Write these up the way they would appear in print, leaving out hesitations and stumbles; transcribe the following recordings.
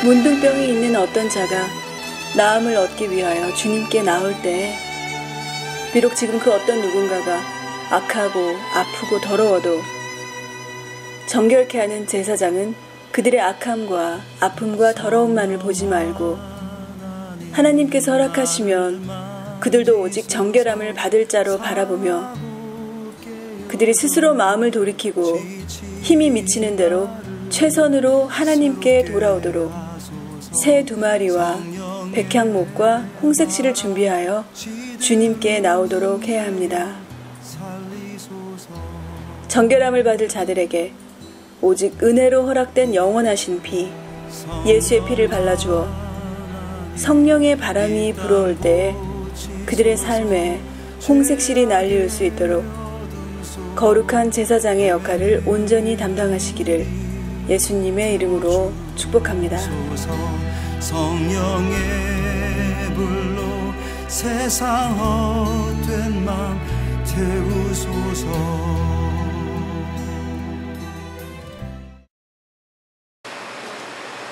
문둥병이 있는 어떤 자가 나음을 얻기 위하여 주님께 나올 때 비록 지금 그 어떤 누군가가 악하고 아프고 더러워도 정결케 하는 제사장은 그들의 악함과 아픔과 더러움만을 보지 말고 하나님께서 허락하시면 그들도 오직 정결함을 받을 자로 바라보며 그들이 스스로 마음을 돌이키고 힘이 미치는 대로 최선으로 하나님께 돌아오도록 새 2마리와 백향목과 홍색실을 준비하여 주님께 나오도록 해야 합니다. 정결함을 받을 자들에게 오직 은혜로 허락된 영원하신 피, 예수의 피를 발라주어 성령의 바람이 불어올 때에 그들의 삶에 홍색실이 날리울 수 있도록 거룩한 제사장의 역할을 온전히 담당하시기를 예수님의 이름으로 축복합니다. 성령의 불로 세상 헛된 맘 태우소서.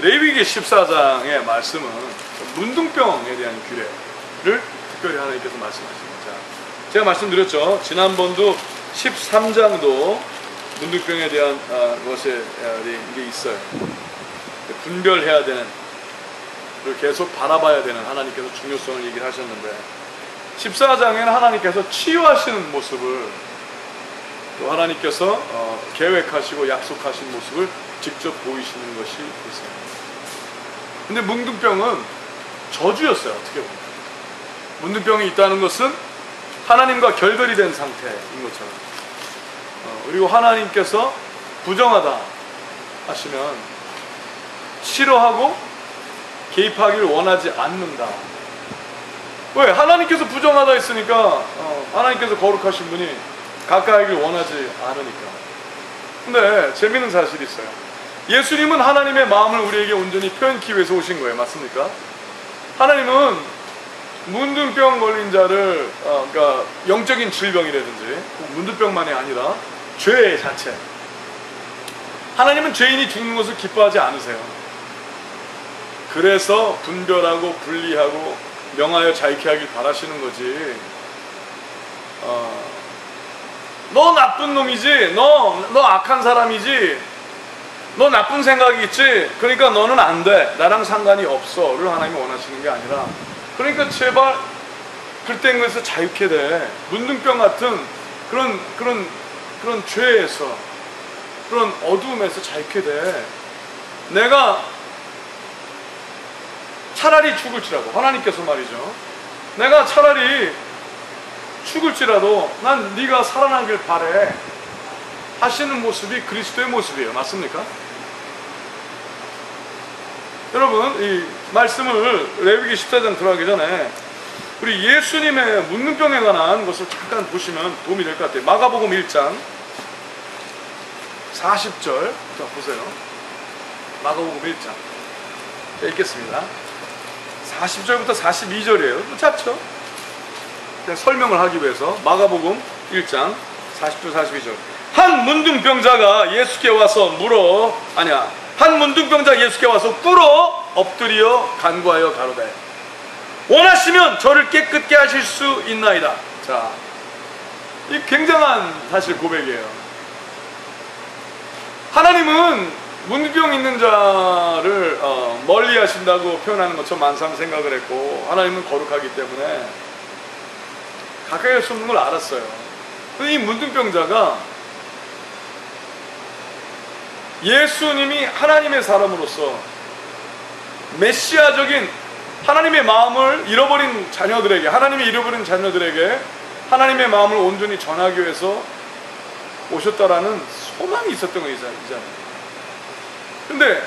레위기 14장의 말씀은 문둥병에 대한 규례를 특별히 하나님께서 말씀하십니다. 제가 말씀드렸죠. 지난번도 13장도 문둥병에 대한 것에 이게 있어요. 분별해야 되는, 그리고 계속 바라봐야 되는 하나님께서 중요성을 얘기를 하셨는데 14장에는 하나님께서 치유하시는 모습을 또 하나님께서 계획하시고 약속하신 모습을 직접 보이시는 것이 있어요. 근데 문둥병은 저주였어요. 어떻게 보면 문둥병이 있다는 것은 하나님과 결별이 된 상태인 것처럼, 그리고 하나님께서 부정하다 하시면 싫어하고 개입하기를 원하지 않는다. 왜? 하나님께서 부정하다 했으니까 하나님께서 거룩하신 분이 가까이 하기를 원하지 않으니까. 근데 재미있는 사실이 있어요. 예수님은 하나님의 마음을 우리에게 온전히 표현하기 위해서 오신 거예요. 맞습니까? 하나님은 문둥병 걸린 자를 그러니까 영적인 질병이라든지 문둥병만이 아니라 죄 자체, 하나님은 죄인이 죽는 것을 기뻐하지 않으세요. 그래서 분별하고 분리하고 명하여 자유케 하길 바라시는 거지. 너 나쁜 놈이지, 너 악한 사람이지, 너 나쁜 생각이 있지, 그러니까 너는 안 돼, 나랑 상관이 없어를 하나님이 원하시는 게 아니라, 그러니까 제발 그땐 것에서 자유케 돼. 문둥병 같은 그런 죄에서, 그런 어두움에서 자유케 돼. 내가 차라리 죽을지라도, 하나님께서 말이죠, 내가 차라리 죽을지라도 난 네가 살아나길 바래 하시는 모습이 그리스도의 모습이에요. 맞습니까? 여러분, 이 말씀을 레위기 14장 들어가기 전에 우리 예수님의 문둥병에 관한 것을 잠깐 보시면 도움이 될 것 같아요. 마가복음 1장 40절 자 보세요. 마가복음 1장 자, 읽겠습니다. 40절부터 42절이에요. 짧죠? 그냥 설명을 하기 위해서 마가복음 1장 40절 42절. 한 문둥병자가 예수께 와서 한 문둥병자 예수께 와서 꿇어 엎드려 간구하여 가로되 원하시면 저를 깨끗게 하실 수 있나이다. 자, 이 굉장한 사실 고백이에요. 하나님은 문둥병 있는 자를 멀리 하신다고 표현하는 것처럼 만사는 생각을 했고, 하나님은 거룩하기 때문에 가까이 할 수 없는 걸 알았어요. 이 문둥병자가 예수님이 하나님의 사람으로서 메시아적인 하나님의 마음을 잃어버린 자녀들에게, 하나님이 잃어버린 자녀들에게 하나님의 마음을 온전히 전하기 위해서 오셨다라는 소망이 있었던 거잖아요. 근데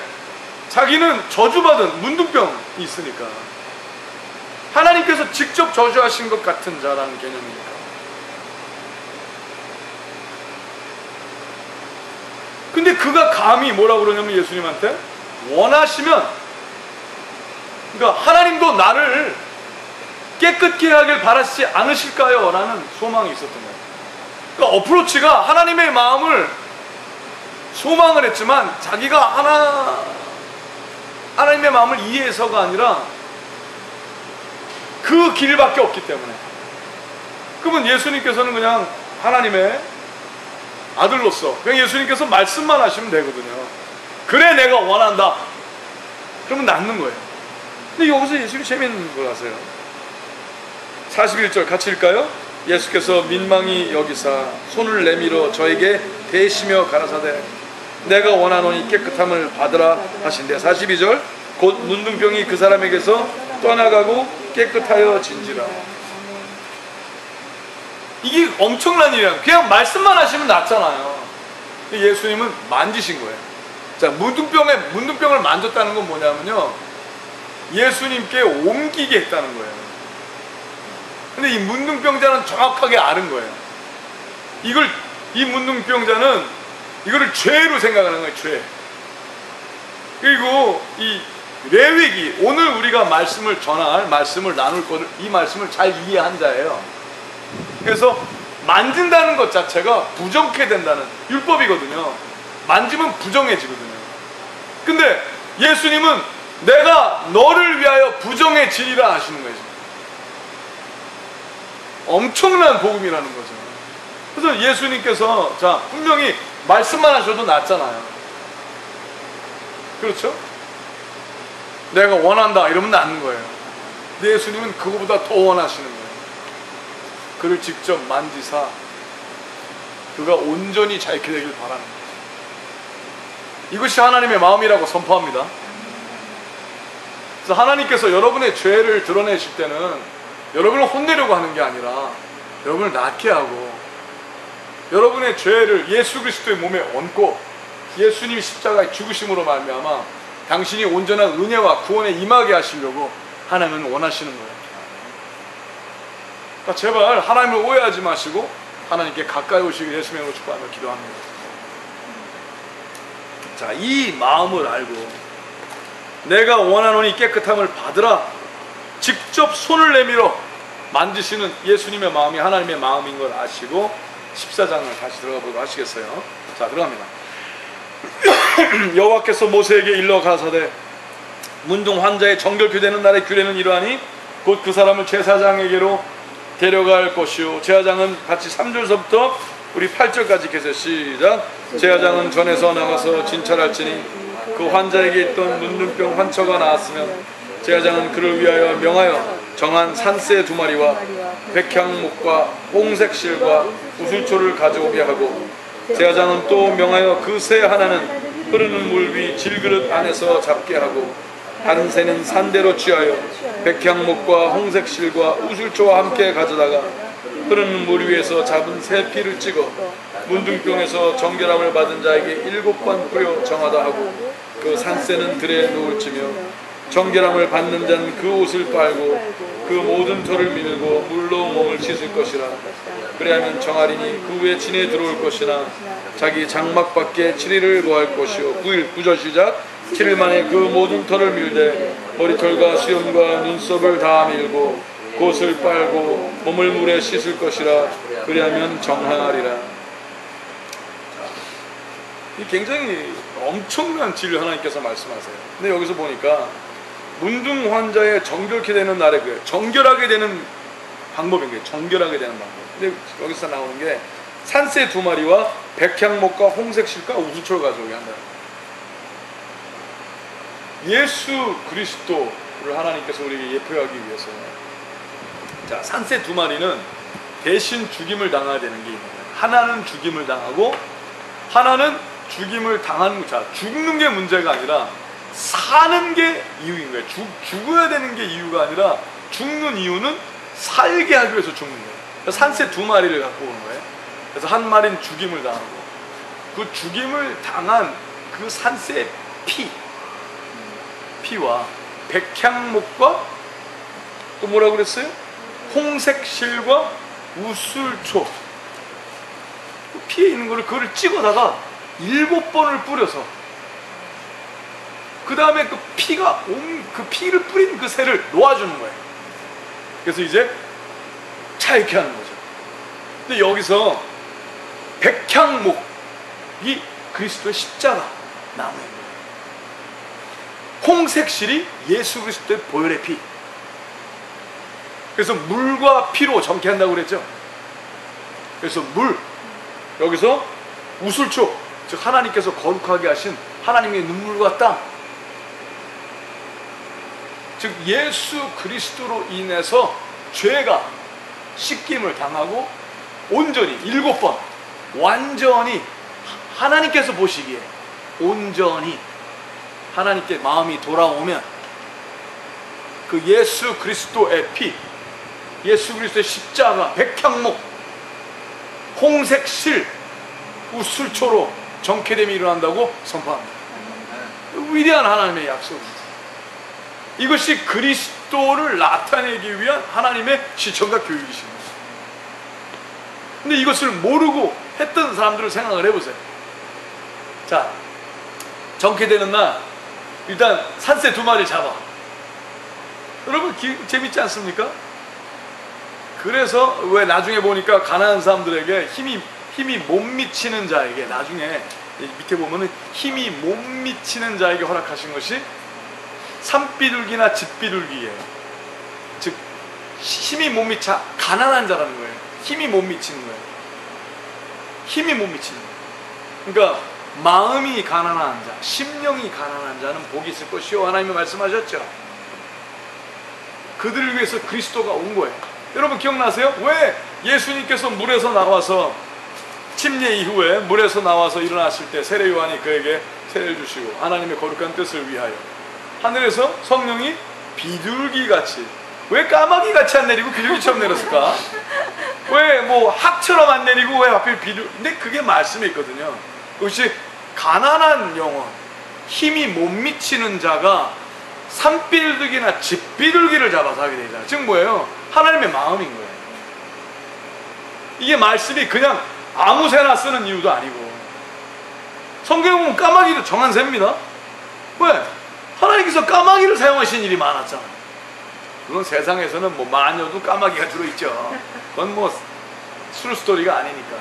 자기는 저주받은 문둥병이 있으니까 하나님께서 직접 저주하신 것 같은 자라는 개념이니까. 근데 그가 감히 뭐라고 그러냐면 예수님한테 원하시면, 그러니까 하나님도 나를 깨끗게 하길 바라시지 않으실까요? 라는 소망이 있었던 거예요. 그러니까 어프로치가 하나님의 마음을 소망을 했지만 자기가 하나님의 마음을 이해해서가 아니라 그 길밖에 없기 때문에. 그러면 예수님께서는 그냥 하나님의 아들로서 그냥 예수님께서 말씀만 하시면 되거든요. 그래 내가 원한다. 그러면 낫는 거예요. 근데 여기서 예수님이 재밌는 걸 하세요. 41절 같이 읽을까요? 예수께서 민망히 여기사 손을 내밀어 저에게 대시며 가라사대 내가 원하노니 깨끗함을 받으라 하신대. 42절 곧 문둥병이 그 사람에게서 떠나가고 깨끗하여 진지라. 이게 엄청난 일이에요. 그냥 말씀만 하시면 낫잖아요. 예수님은 만지신 거예요. 자, 문둥병을 만졌다는 건 뭐냐면요, 예수님께 옮기게 했다는 거예요. 근데 이 문둥병자는 정확하게 아는 거예요. 이 문둥병자는 이거를 죄로 생각하는 거예요. 죄. 그리고 이 레위기, 오늘 우리가 말씀을 전할, 말씀을 나눌 거를, 이 말씀을 잘 이해한 자예요. 그래서 만진다는 것 자체가 부정케 된다는 율법이거든요. 만지면 부정해지거든요. 근데 예수님은 내가 너를 위하여 부정해지리라 하시는 거예요. 엄청난 복음이라는 거죠. 그래서 예수님께서 자, 분명히 말씀만 하셔도 낫잖아요. 그렇죠? 내가 원한다 이러면 낫는 거예요. 근데 예수님은 그거보다 더 원하시는 거예요. 그를 직접 만지사 그가 온전히 자유케 되길 바라는 거죠. 이것이 하나님의 마음이라고 선포합니다. 그래서 하나님께서 여러분의 죄를 드러내실 때는 여러분을 혼내려고 하는 게 아니라 여러분을 낫게 하고 여러분의 죄를 예수 그리스도의 몸에 얹고 예수님이 십자가에 죽으심으로 말미암아 당신이 온전한 은혜와 구원에 임하게 하시려고 하나님은 원하시는 거예요. 그러니까 제발 하나님을 오해하지 마시고 하나님께 가까이 오시길 예수님으로 축복하며 기도합니다. 자, 이 마음을 알고 내가 원하노니 깨끗함을 받으라 직접 손을 내밀어 만지시는 예수님의 마음이 하나님의 마음인 걸 아시고 14장을 다시 들어가 보도록 하시겠어요? 자, 들어갑니다. 여호와께서 모세에게 일러 가라사대 문둥 환자의 정결케 되는 날의 규례는 이러하니 곧 그 사람을 제사장에게로 데려갈 것이요. 제사장은 같이 3절서부터 우리 8절까지 계세요. 시작. 제사장은 전에서 나가서 진찰할지니 그 환자에게 있던 문둥병 환처가 나았으면 제사장은 그를 위하여 명하여 정한 산새 2마리와 백향목과 홍색 실과 우슬초를 가져오게 하고 제사장은 또 명하여 그 새 하나는 흐르는 물 위 질그릇 안에서 잡게 하고 다른 새는 산대로 취하여 백향목과 홍색 실과 우슬초와 함께 가져다가 흐르는 물 위에서 잡은 새 피를 찍어 문둥병에서 정결함을 받은 자에게 7번 뿌려 정하다 하고 그 산새는 들에 놓을지며 정결함을 받는 자는 그 옷을 빨고 그 모든 털을 밀고 물로 몸을 씻을 것이라. 그래야면 정하리니 그 후에 진에 들어올 것이나 자기 장막 밖에 7일을 거할 것이요. 9절 시작. 7일 만에 그 모든 털을 밀되 머리털과 수염과 눈썹을 다 밀고 옷을 빨고 몸을 물에 씻을 것이라. 그래야면 정하리라. 이 굉장히 엄청난 진리를 하나님께서 말씀하세요. 근데 여기서 보니까 문둥 환자의 정결케 되는 날에 그래요. 정결하게 되는 방법인 거예요. 정결하게 되는 방법. 근데 여기서 나오는 게 산새 2마리와 백향목과 홍색 실과 우수초를 가져오게 한다. 예수 그리스도를 하나님께서 우리에게 예표하기 위해서 자, 산새 2마리는 대신 죽임을 당해야 되는 게 있는 거예요. 하나는 죽임을 당하고 하나는 죽임을 당하는, 자, 죽는 게 문제가 아니라 사는 게 이유인 거예요. 죽어야 되는 게 이유가 아니라 죽는 이유는 살게 하기 위해서 죽는 거예요. 그래서 산새 2마리를 갖고 오는 거예요. 그래서 한 마리는 죽임을 당하고 그 죽임을 당한 그 산새의 피와 백향목과 또 뭐라고 그랬어요? 홍색 실과 우슬초, 그 피에 있는 거를 그거를 찍어다가 7번을 뿌려서 그 다음에 그 피를 뿌린 그 새를 놓아주는 거예요. 그래서 이제 자유케 하는 거죠. 근데 여기서 백향목이 그리스도의 십자가 나무인 거예요. 홍색실이 예수 그리스도의 보혈의 피. 그래서 물과 피로 정케한다고 그랬죠. 그래서 물, 여기서 우슬초, 즉 하나님께서 거룩하게 하신 하나님의 눈물과 땀, 즉 예수 그리스도로 인해서 죄가 씻김을 당하고 온전히 7번 완전히 하나님께서 보시기에 온전히 하나님께 마음이 돌아오면 그 예수 그리스도의 피, 예수 그리스도의 십자가, 백향목, 홍색실, 우슬초로 정케됨이 일어난다고 선포합니다. 위대한 하나님의 약속입니다. 이것이 그리스도를 나타내기 위한 하나님의 시청과 교육이십니다. 근데 이것을 모르고 했던 사람들을 생각을 해보세요. 자, 정케되는 날 일단 산새 2마리 잡아. 여러분 재밌지 않습니까? 그래서 왜 나중에 보니까 가난한 사람들에게 힘이 못 미치는 자에게, 나중에 밑에 보면은 힘이 못 미치는 자에게 허락하신 것이 산비둘기나 집비둘기예요. 즉 힘이 못 미쳐 가난한 자라는 거예요. 힘이 못 미치는 거예요. 힘이 못 미치는 거예요. 그러니까 마음이 가난한 자, 심령이 가난한 자는 복이 있을 것이요, 하나님이 말씀하셨죠. 그들을 위해서 그리스도가 온 거예요. 여러분 기억나세요? 왜 예수님께서 물에서 나와서 침례 이후에 물에서 나와서 일어났을 때 세례 요한이 그에게 세례를 주시고 하나님의 거룩한 뜻을 위하여 하늘에서 성령이 비둘기같이, 왜 까마귀같이 안 내리고 비둘기처럼 내렸을까? 왜 뭐 학처럼 안 내리고 왜 하필 비둘기? 근데 그게 말씀에 있거든요. 그것이 가난한 영혼, 힘이 못 미치는 자가 산비둘기나 집비둘기를 잡아서 하게 되잖아요. 즉 뭐예요? 하나님의 마음인 거예요. 이게 말씀이 그냥 아무 새나 쓰는 이유도 아니고, 성경에 보면 까마귀도 정한 셈입니다. 왜? 하나님께서 까마귀를 사용하신 일이 많았잖아요. 물론 세상에서는 뭐 마녀도 까마귀가 주로 있죠. 그건 뭐 스토리가 아니니까.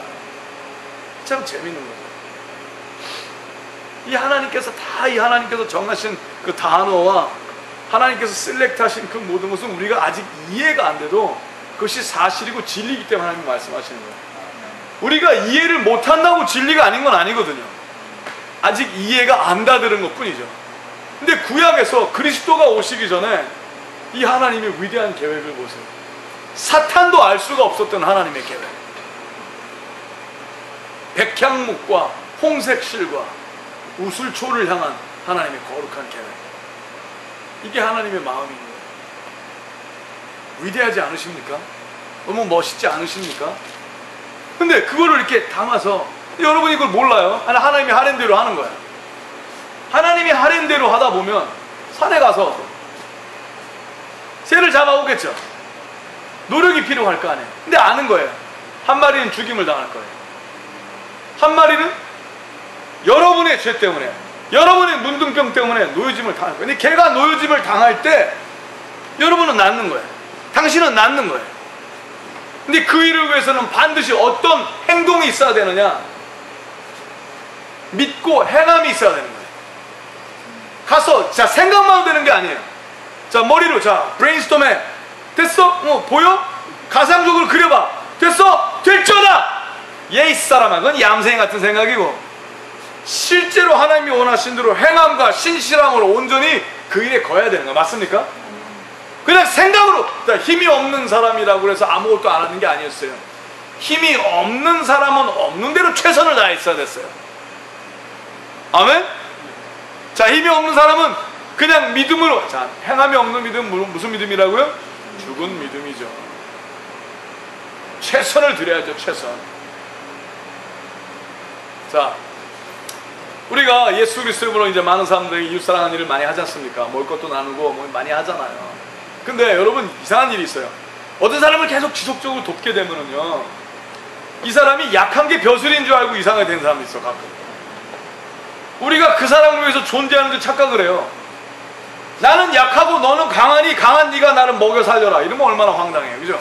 참 재밌는 거죠. 이 하나님께서 정하신 그 단어와 하나님께서 셀렉트하신 그 모든 것은 우리가 아직 이해가 안 돼도 그것이 사실이고 진리이기 때문에 하나님이 말씀하시는 거예요. 우리가 이해를 못한다고 진리가 아닌 건 아니거든요. 아직 이해가 안 다들은 것 뿐이죠. 근데 구약에서 그리스도가 오시기 전에 이 하나님의 위대한 계획을 보세요. 사탄도 알 수가 없었던 하나님의 계획. 백향목과 홍색실과 우슬초를 향한 하나님의 거룩한 계획. 이게 하나님의 마음인 거예요. 위대하지 않으십니까? 너무 멋있지 않으십니까? 근데 그거를 이렇게 담아서, 여러분이 이걸 몰라요. 하나님이 하는 대로 하는 거야. 하나님이 하는 대로 하다 보면 산에 가서 새를 잡아오겠죠. 노력이 필요할 거 아니에요. 근데 아는 거예요. 한 마리는 죽임을 당할 거예요. 한 마리는 여러분의 죄 때문에, 여러분의 문둥병 때문에 노여짐을 당할 거예요. 근데 걔가 노여짐을 당할 때 여러분은 낫는 거예요. 당신은 낫는 거예요. 근데 그 일을 위해서는 반드시 어떤 행동이 있어야 되느냐? 믿고 행함이 있어야 되는 거예요. 가서 자 생각만 되는 게 아니에요. 자 머리로 자 브레인스톰해. 됐어? 보여? 가상적으로 그려봐. 됐어? 될줄알아. 이 사람아, 그건 얌생 같은 생각이고, 실제로 하나님이 원하신 대로 행함과 신실함으로 온전히 그 일에 거해야 되는 거 맞습니까? 그냥 생각으로 힘이 없는 사람이라고 해서 아무것도 안 하는 게 아니었어요. 힘이 없는 사람은 없는 대로 최선을 다했어야 됐어요. 아멘? 자, 힘이 없는 사람은 그냥 믿음으로, 자, 행함이 없는 믿음은 무슨 믿음이라고요? 죽은 믿음이죠. 최선을 드려야죠, 최선. 자, 우리가 예수 그리스도로 이제 많은 사람들이 이웃사랑하는 일을 많이 하지 않습니까? 먹을 것도 나누고 뭐 많이 하잖아요. 근데 여러분 이상한 일이 있어요. 어떤 사람을 계속 지속적으로 돕게 되면은요, 이 사람이 약한 게 벼슬인 줄 알고 이상하게 된 사람이 있어. 가끔 우리가 그 사람을 위해서 존재하는 줄 착각을 해요. 나는 약하고 너는 강하니 강한 네가 나를 먹여 살려라. 이러면 얼마나 황당해요, 그죠?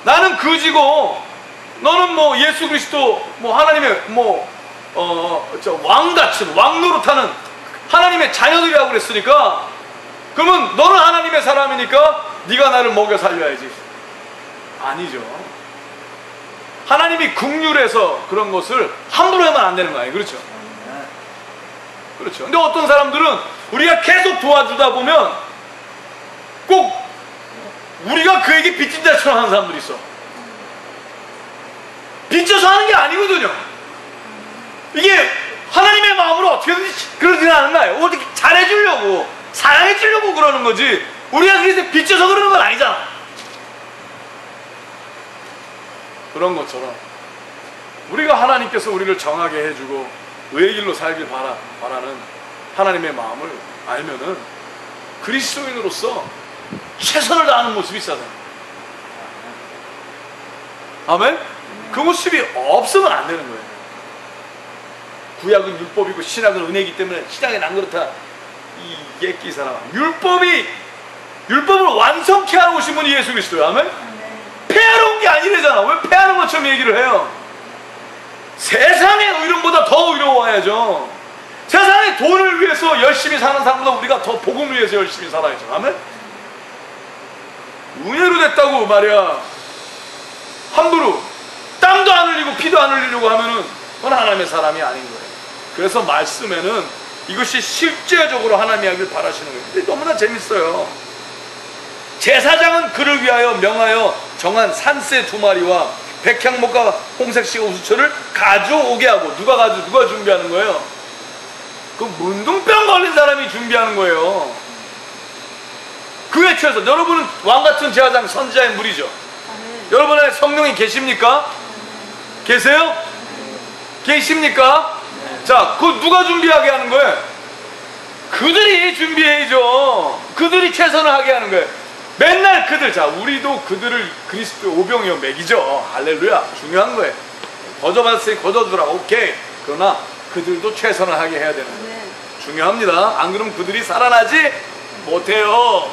나는 그지고 너는 뭐 예수 그리스도 뭐 하나님의 뭐 왕같은 왕 노릇하는 하나님의 자녀들이라고 그랬으니까, 그러면 너는 하나님의 사람이니까 네가 나를 먹여 살려야지. 아니죠. 하나님이 긍휼해서 그런 것을 함부로 하면 안 되는 거예요. 그렇죠? 그렇죠. 근데 어떤 사람들은 우리가 계속 도와주다 보면 꼭 우리가 그에게 빚진 자처럼 하는 사람들이 있어. 빚져서 하는 게 아니거든요. 이게 하나님의 마음으로 어떻게든지 그러지는 않은 거예요. 어떻게 잘해주려고, 사랑해주려고 그러는 거지, 우리가 그래서 빚져서 그러는 건 아니잖아. 그런 것처럼 우리가 하나님께서 우리를 정하게 해주고 의의 길로 살길 바라는 하나님의 마음을 알면은 그리스도인으로서 최선을 다하는 모습이 있어야 돼요. 아멘? 그 모습이 없으면 안 되는 거예요. 구약은 율법이고 신약은 은혜이기 때문에 신약엔 안 그렇다. 이 예끼 사람. 율법을 완성케 하러 오신 분이 예수 그리스도예요. 아멘? 폐하러 온 게 아니래잖아. 왜 폐하는 것처럼 얘기를 해요? 세상의 의롭보다 더 의로워야죠. 세상의 돈을 위해서 열심히 사는 사람보다 우리가 더 복음을 위해서 열심히 살아야죠. 아멘? 은혜로 됐다고 말이야 함부로 땀도 안 흘리고 피도 안 흘리려고 하면은 그건 하나님의 사람이 아닌 거예요. 그래서 말씀에는 이것이 실제적으로 하나님이 하길 바라시는 거예요. 근데 너무나 재밌어요. 제사장은 그를 위하여 명하여 정한 산새 2마리와 백향목과 홍색시가 우수초를 가져오게 하고, 누가 준비하는 거예요? 그 문둥병 걸린 사람이 준비하는 거예요. 그에 취해서 여러분은 왕같은 제사장 선지자의 무리죠. 여러분 안에 성령이 계십니까? 계세요? 계십니까? 자, 그거 누가 준비하게 하는 거예요? 그들이 준비해야죠. 그들이 최선을 하게 하는 거예요. 맨날 그들, 자, 우리도 그들을 그리스도의 오병이어 먹이죠. 할렐루야. 중요한 거예요. 거저받았으니 거저주라. 오케이. 그러나 그들도 최선을 하게 해야 되는 거예요. 중요합니다. 안 그러면 그들이 살아나지 못해요.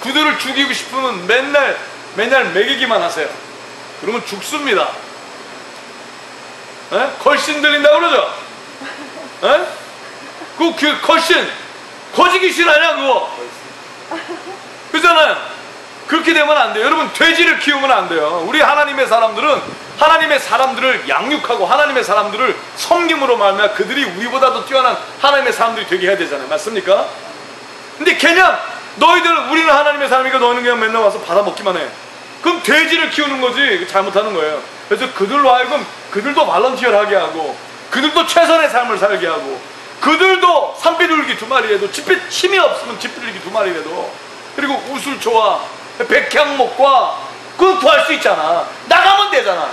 그들을 죽이고 싶으면 맨날 먹이기만 하세요. 그러면 죽습니다. 에? 걸신 들린다 그러죠? 에? 그 걸신 거지귀신 아니야 그거? 그잖아요. 그렇게 되면 안 돼요. 여러분, 돼지를 키우면 안 돼요. 우리 하나님의 사람들은 하나님의 사람들을 양육하고 하나님의 사람들을 섬김으로 말미암아 그들이 우리보다도 뛰어난 하나님의 사람들이 되게 해야 되잖아요. 맞습니까? 근데 그냥 너희들은, 우리는 하나님의 사람이니까 너희는 그냥 맨날 와서 받아먹기만 해. 그럼 돼지를 키우는 거지. 잘못하는 거예요. 그래서 그들로 하여금 그들도 발런티어하게 하고, 그들도 최선의 삶을 살게 하고, 그들도 산비둘기 2마리라도, 힘이 없으면 집비둘기 2마리라도, 그리고 우술초와 백향목과 그거 구할 수 있잖아. 나가면 되잖아.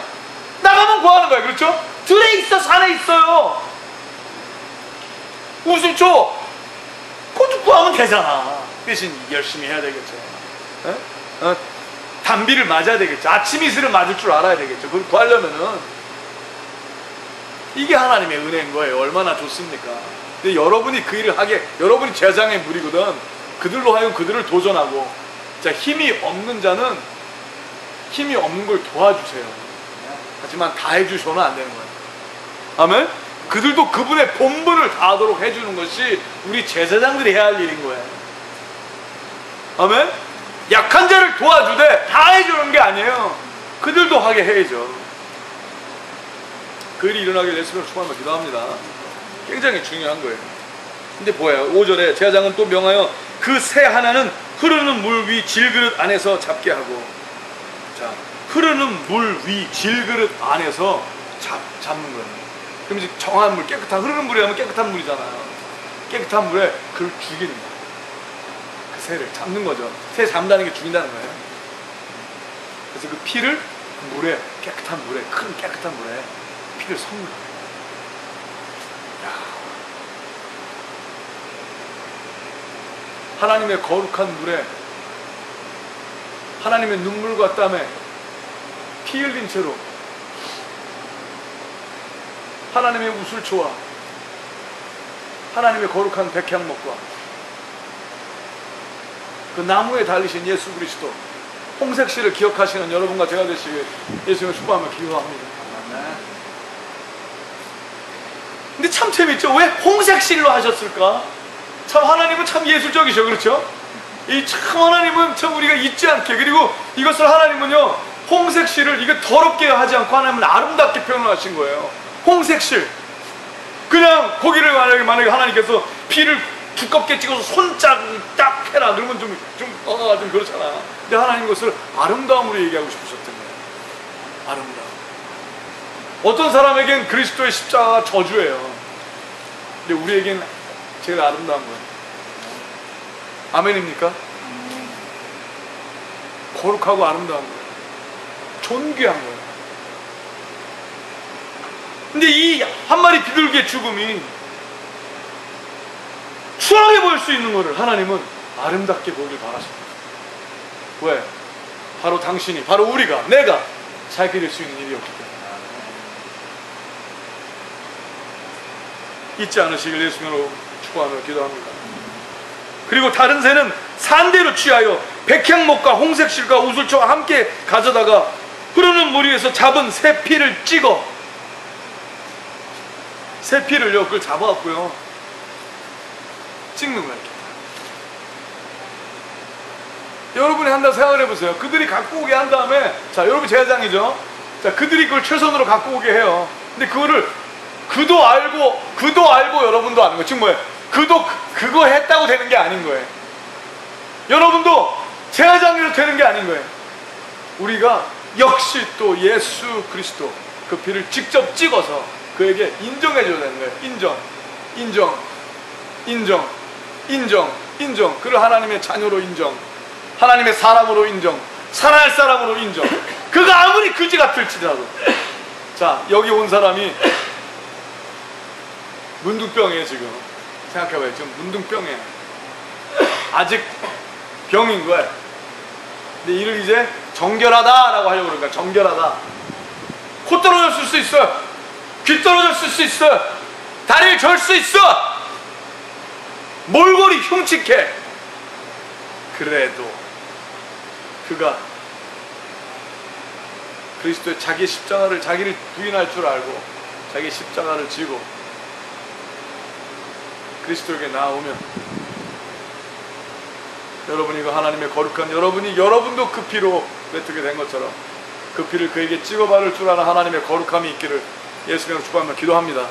나가면 구하는 거야. 그렇죠? 들에 있어, 산에 있어요. 우술초 그것도 구하면 되잖아. 대신 열심히 해야 되겠죠. 단비를 맞아야 되겠죠. 아침 이슬을 맞을 줄 알아야 되겠죠. 그걸 구하려면은 이게 하나님의 은혜인 거예요. 얼마나 좋습니까? 근데 여러분이 그 일을 하게, 여러분이 제사장의 무리거든. 그들로 하여금 그들을 도전하고, 자, 힘이 없는 자는 힘이 없는 걸 도와주세요. 하지만 다 해주셔는 안 되는 거예요. 아멘? 그들도 그분의 본분을 다하도록 해주는 것이 우리 제사장들이 해야 할 일인 거예요. 아멘? 약한 자를 도와주되 다 해주는 게 아니에요. 그들도 하게 해야죠. 그 일이 일어나길 예수님을 축원하며 기도합니다. 굉장히 중요한 거예요. 근데 뭐예요? 5절에 제사장은 또 명하여 그 새 하나는 흐르는 물 위 질그릇 안에서 잡게 하고, 자, 흐르는 물 위 질그릇 안에서 잡는 거예요. 그럼 이제 정한 물, 깨끗한, 흐르는 물이라면 깨끗한 물이잖아요. 깨끗한 물에 그걸 죽이는 거예요. 그 새를 잡는 거죠. 새 잡는다는 게 죽인다는 거예요. 그래서 그 피를 그 물에, 깨끗한 물에, 큰 깨끗한 물에 피를 섞는 거예요. 하나님의 거룩한 물에 하나님의 눈물과 땀에 피 흘린 채로 하나님의 우술초와 하나님의 거룩한 백향목과 그 나무에 달리신 예수 그리스도, 홍색시를 기억하시는 여러분과 제가 되시길 예수님을 축복하며 기도합니다. 근데 참 재밌죠. 왜 홍색실로 하셨을까? 참 하나님은 참 예술적이셔. 그렇죠? 이 참 하나님은 참 우리가 잊지 않게, 그리고 이것을 하나님은요 홍색실을 이거 더럽게 하지 않고 하나님은 아름답게 표현하신 거예요. 홍색실. 그냥 거기를 만약에 하나님께서 피를 두껍게 찍어서 손짝 딱 해라 그러면 좀 그렇잖아. 근데 하나님 그것을 아름다움으로 얘기하고 싶으셨던 거예요. 아름다움. 어떤 사람에겐 그리스도의 십자가가 저주예요. 근데 우리에겐 제일 아름다운 거예요. 아멘입니까? 거룩하고 아름다운 거예요. 존귀한 거예요. 근데 이 한 마리 비둘기의 죽음이 추하게 보일 수 있는 것을 하나님은 아름답게 보길 바라십니다. 왜? 바로 당신이, 바로 우리가, 내가 살게 될 수 있는 일이었기 때문에. 잊지 않으시길 예수님으로 축복하며 기도합니다. 그리고 다른 새는 산대로 취하여 백향목과 홍색실과 우슬초와 함께 가져다가 흐르는 물 위에서 잡은 새 피를 찍어, 새 피를요 그걸 잡아갖고요 찍는 거야. 이렇게. 여러분이 한번 생각을 해보세요. 그들이 갖고 오게 한 다음에, 자 여러분 제사장이죠. 자 그들이 그걸 최선으로 갖고 오게 해요. 근데 그거를 그도 알고 여러분도 아는 거예요. 지금 뭐예요? 그거 했다고 되는 게 아닌 거예요. 여러분도 제사장으로 되는 게 아닌 거예요. 우리가 역시 또 예수 그리스도 그 피를 직접 찍어서 그에게 인정해줘야 되는 거예요. 인정. 그를 하나님의 자녀로 인정, 하나님의 사람으로 인정, 살아날 사람으로 인정. 그가 아무리 그지 같을지라도. 자 여기 온 사람이 문둥병이에요. 지금 생각해봐요. 지금 문둥병이에요. 아직 병인 거예요. 근데 이를 이제 정결하다라고 하려고 그러니까, 정결하다. 코 떨어졌을 수 있어요. 귀 떨어졌을 수 있어요. 다리를 절 수 있어. 몰골이 흉측해. 그래도 그가 그리스도의 자기 십자가를, 자기를 부인할 줄 알고 자기 십자가를 지고 그리스도에게 나오면, 여러분이 그 하나님의 거룩한 여러분도 그 피로 메뚜게 된 것처럼 그 피를 그에게 찍어 바를 줄 아는 하나님의 거룩함이 있기를 예수님으로 축복하며 기도합니다.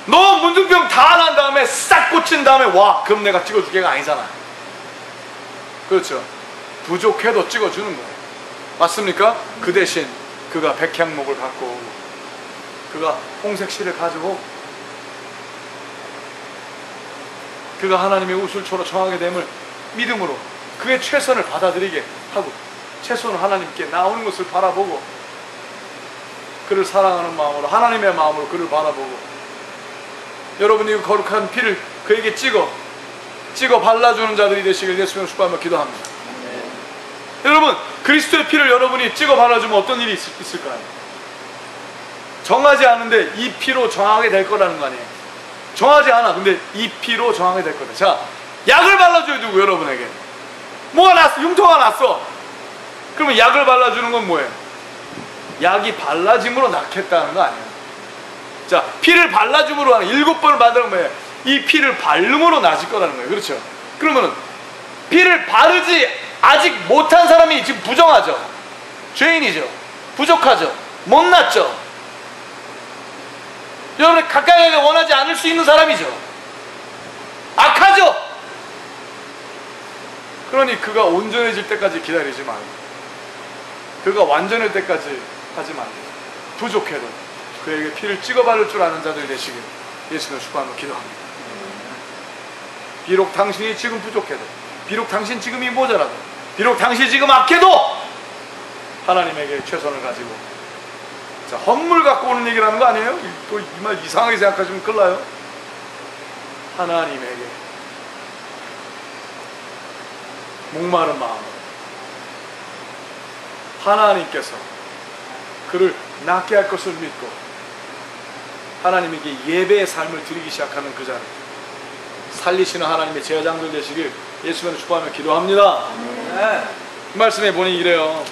너 문둥병 다 난 다음에 싹 고친 다음에 와 그럼 내가 찍어줄게가 아니잖아. 그렇죠? 부족해도 찍어주는 거예요. 맞습니까? 그 대신 그가 백향목을 갖고 오고 그가 홍색실을 가지고 그가 하나님의 우슬초로 정하게 됨을 믿음으로 그의 최선을 받아들이게 하고, 최선을 하나님께 나오는 것을 바라보고 그를 사랑하는 마음으로, 하나님의 마음으로 그를 바라보고, 여러분이 그 거룩한 피를 그에게 찍어 발라주는 자들이 되시길 예수님을 축복하며 기도합니다. 여러분 그리스도의 피를 여러분이 찍어 발라주면 어떤 일이 있을까요? 정하지 않은데 이 피로 정하게 될 거라는 거 아니에요. 정하지 않아. 근데 이 피로 정하게 될 거다. 자 약을 발라줘야 되고, 여러분에게 뭐가 났어? 흉터가 났어. 그러면 약을 발라주는 건 뭐예요? 약이 발라짐으로 낫겠다는 거 아니에요. 자 피를 발라줌으로 하는 7번을 만드는 거예요. 이 피를 바름으로 나아질 거라는 거예요. 그렇죠? 그러면은 피를 바르지 아직 못한 사람이 지금 부정하죠. 죄인이죠. 부족하죠. 못났죠. 여러분이 가까이 하기 원하지 않을 수 있는 사람이죠. 악하죠. 그러니 그가 온전해질 때까지 기다리지 말고, 그가 완전할 때까지 하지 말고, 부족해도 그에게 피를 찍어 바를 줄 아는 자들 되시길 예수님을 축복하며 기도합니다. 비록 당신이 지금 부족해도, 비록 당신 지금이 모자라도, 비록 당신이 지금 악해도 하나님에게 최선을 가지고, 자 헌물 갖고 오는 얘기라는 거 아니에요? 또 이 말 이상하게 생각하시면 큰일 나요. 하나님에게 목마른 마음으로 하나님께서 그를 낫게 할 것을 믿고 하나님에게 예배의 삶을 드리기 시작하는 그 자를 살리시는 하나님의 제자장들 되시길 예수님을 축복하며 기도합니다. 네. 그 말씀에 보니 이래요.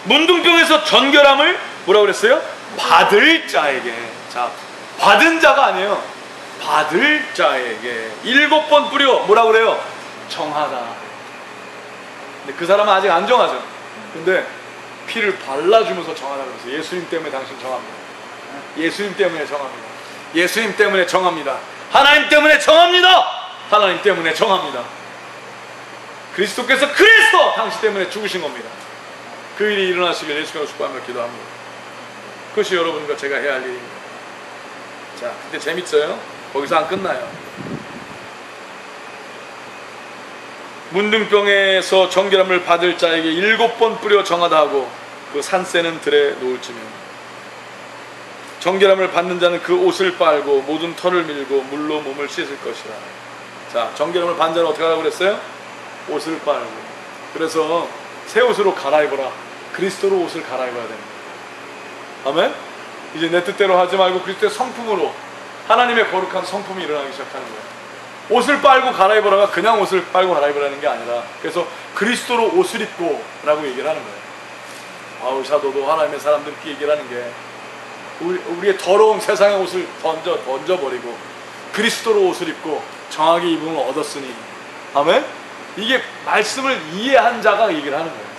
문둥병에서 정결함을 뭐라고 그랬어요? 받을 자에게. 자, 받은 자가 아니에요. 받을 자에게 7번 뿌려. 뭐라 그래요? 정하다. 근데 그 사람은 아직 안 정하죠. 근데 피를 발라주면서 정하다 그랬어요. 예수님 때문에 당신 정합니다. 예수님 때문에 정합니다. 예수님 때문에 정합니다. 하나님 때문에 정합니다. 하나님 때문에 정합니다. 그리스도께서 그래서 당신 때문에 죽으신 겁니다. 그 일이 일어나시길 예수님으로 축복하며 기도합니다. 그것이 여러분과 제가 해야 할 일입니다. 자, 근데 재밌어요. 거기서 안 끝나요. 문둥병에서 정결함을 받을 자에게 7번 뿌려 정하다 하고 그 산새는 들에 놓을지며 정결함을 받는 자는 그 옷을 빨고 모든 털을 밀고 물로 몸을 씻을 것이라. 자, 정결함을 받는 자는 어떻게 하라고 그랬어요? 옷을 빨고. 그래서 새 옷으로 갈아입어라. 그리스도로 옷을 갈아입어야 됩니다. 아멘? 이제 내 뜻대로 하지 말고 그리스도의 성품으로, 하나님의 거룩한 성품이 일어나기 시작하는 거예요. 옷을 빨고 갈아입으라가 그냥 옷을 빨고 갈아입으라는 게 아니라, 그래서 그리스도로 옷을 입고 라고 얘기를 하는 거예요. 바울 사도도 하나님의 사람들께 얘기를 하는 게, 우리의 더러운 세상의 옷을 던져버리고 그리스도로 옷을 입고 정하게 입음을 얻었으니. 아멘? 이게 말씀을 이해한 자가 얘기를 하는 거예요.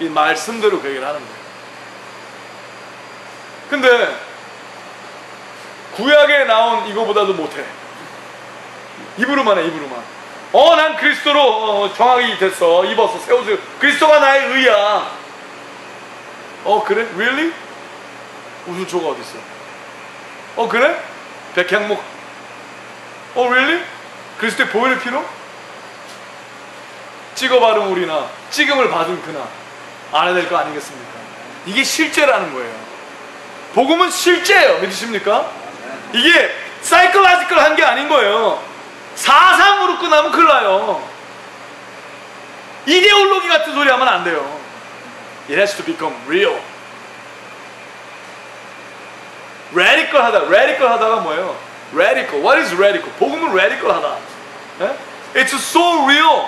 이 말씀대로 그 얘기를 하는 거예요. 근데 구약에 나온 이거보다도 못해. 입으로만 해, 입으로만. 난 그리스도로 정하게 됐어. 입었어, 새 옷을. 그리스도가 나의 의야. 그래? Really? 우수초가 어딨어? 그래? 백향목. Really? 그리스도의 보혈의 피로? 찍어 바른 우리나 찍음을 받은 그나 알아야 될 거 아니겠습니까? 이게 실제라는 거예요. 복음은 실제예요. 믿으십니까? 이게 사이클라지컬 한 게 아닌 거예요. 사상으로 끝나면 큰일 나요. 이데올로기 같은 소리 하면 안 돼요. It has to become real. radical 하다가 뭐예요? radical. What is radical? 복음은 radical 하다. It's so real.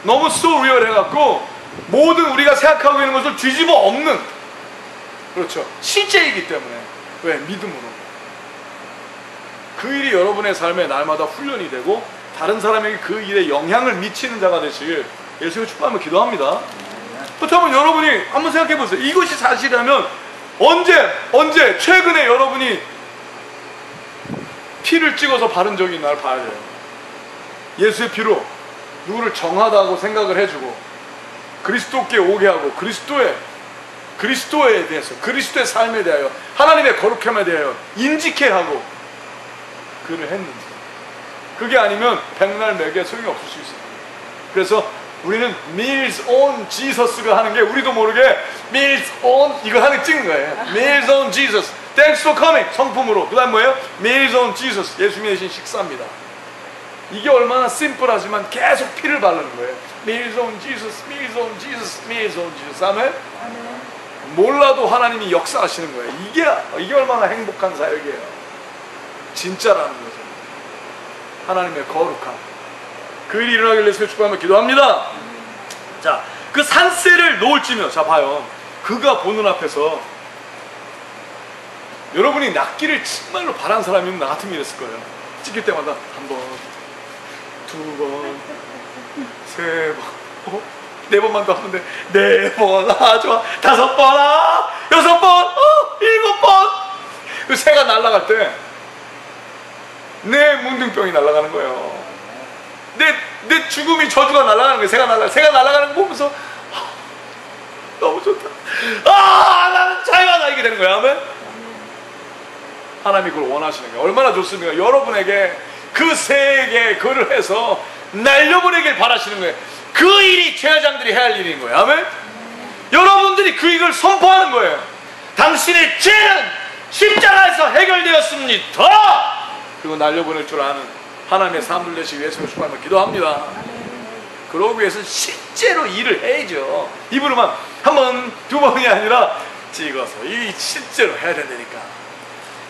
너무 so real 해갖고 모든 우리가 생각하고 있는 것을 뒤집어 엎는, 그렇죠, 실제이기 때문에. 왜? 믿음으로. 그 일이 여러분의 삶에 날마다 훈련이 되고 다른 사람에게 그 일에 영향을 미치는 자가 되시길 예수님을 축복하며 기도합니다. 그렇다면 여러분이 한번 생각해 보세요. 이것이 사실이라면 언제 최근에 여러분이 피를 찍어서 바른 적이 있나를 봐야 돼요. 예수의 피로 누구를 정하다고 생각을 해주고 그리스도께 오게 하고 그리스도에 대해서, 그리스도의 삶에 대하여, 하나님의 거룩함에 대하여 인지케 하고 그를 했는지. 그게 아니면 백날 매개 소용이 없을 수 있어요. 그래서 우리는 Meals on Jesus가 하는 게 우리도 모르게 Meals on 이거 하는 찍는 거예요. Meals on Jesus. Thanks for coming. 성품으로. 그 다음 뭐예요? Meals on Jesus. 예수님이 대신 식사입니다. 이게 얼마나 심플하지만 계속 피를 바르는 거예요. Meals on Jesus, Meals on Jesus, Meals on Jesus. 아멘? 몰라도 하나님이 역사하시는 거예요. 이게 얼마나 행복한 사역이에요. 진짜라는 거죠. 하나님의 거룩함. 그 일이 일어나길 예수를 축복하며 기도합니다. 자, 그 산새를 놓을지며. 자, 봐요. 그가 보는 앞에서 여러분이 낫기를 정말로 바란 사람이면 나 같으면 이랬을 거예요. 찍힐 때마다 한 번, 두 번, 세 번, 네 번만 더 하면 돼. 네 번, 좋아. 다섯 번, 여섯 번, 일곱 번. 그 새가 날아갈 때 내 문둥병이 날아가는 거예요. 내 죽음이, 저주가 날아가는 거예요. 새가 날아가는 거 보면서 너무 좋다. 나는 자유하다. 이게 되는 거야. 아멘? 하나님이 그걸 원하시는 거예요. 얼마나 좋습니까? 여러분에게 그 새에게 그를 해서 날려보내길 바라시는 거예요. 그 일이 제사장들이 해야 할 일인 거예요. 아멘? 여러분들이 그 일을 선포하는 거예요. 당신의 죄는 십자가에서 해결되었습니다. 그리고 날려보낼 줄 아는 하나님의 사람들 되시기 위해서 축복하며 기도합니다. 그러기 위해서는 실제로 일을 해야죠. 입으로만 한 번, 두 번이 아니라 찍어서 이 실제로 해야 된다니까.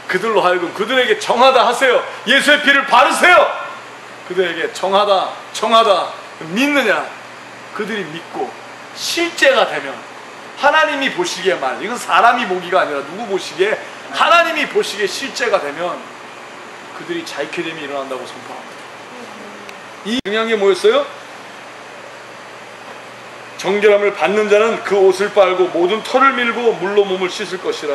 그들로 하여금 그들에게 정하다 하세요. 예수의 피를 바르세요. 그들에게 정하다 믿느냐? 그들이 믿고 실제가 되면 하나님이 보시기에만, 이건 사람이 보기가 아니라 누구 보시기에, 하나님이 보시기에 실제가 되면 그들이 자유케됨이 일어난다고 선포합니다. 이 중요한 게 뭐였어요? 정결함을 받는 자는 그 옷을 빨고 모든 털을 밀고 물로 몸을 씻을 것이라.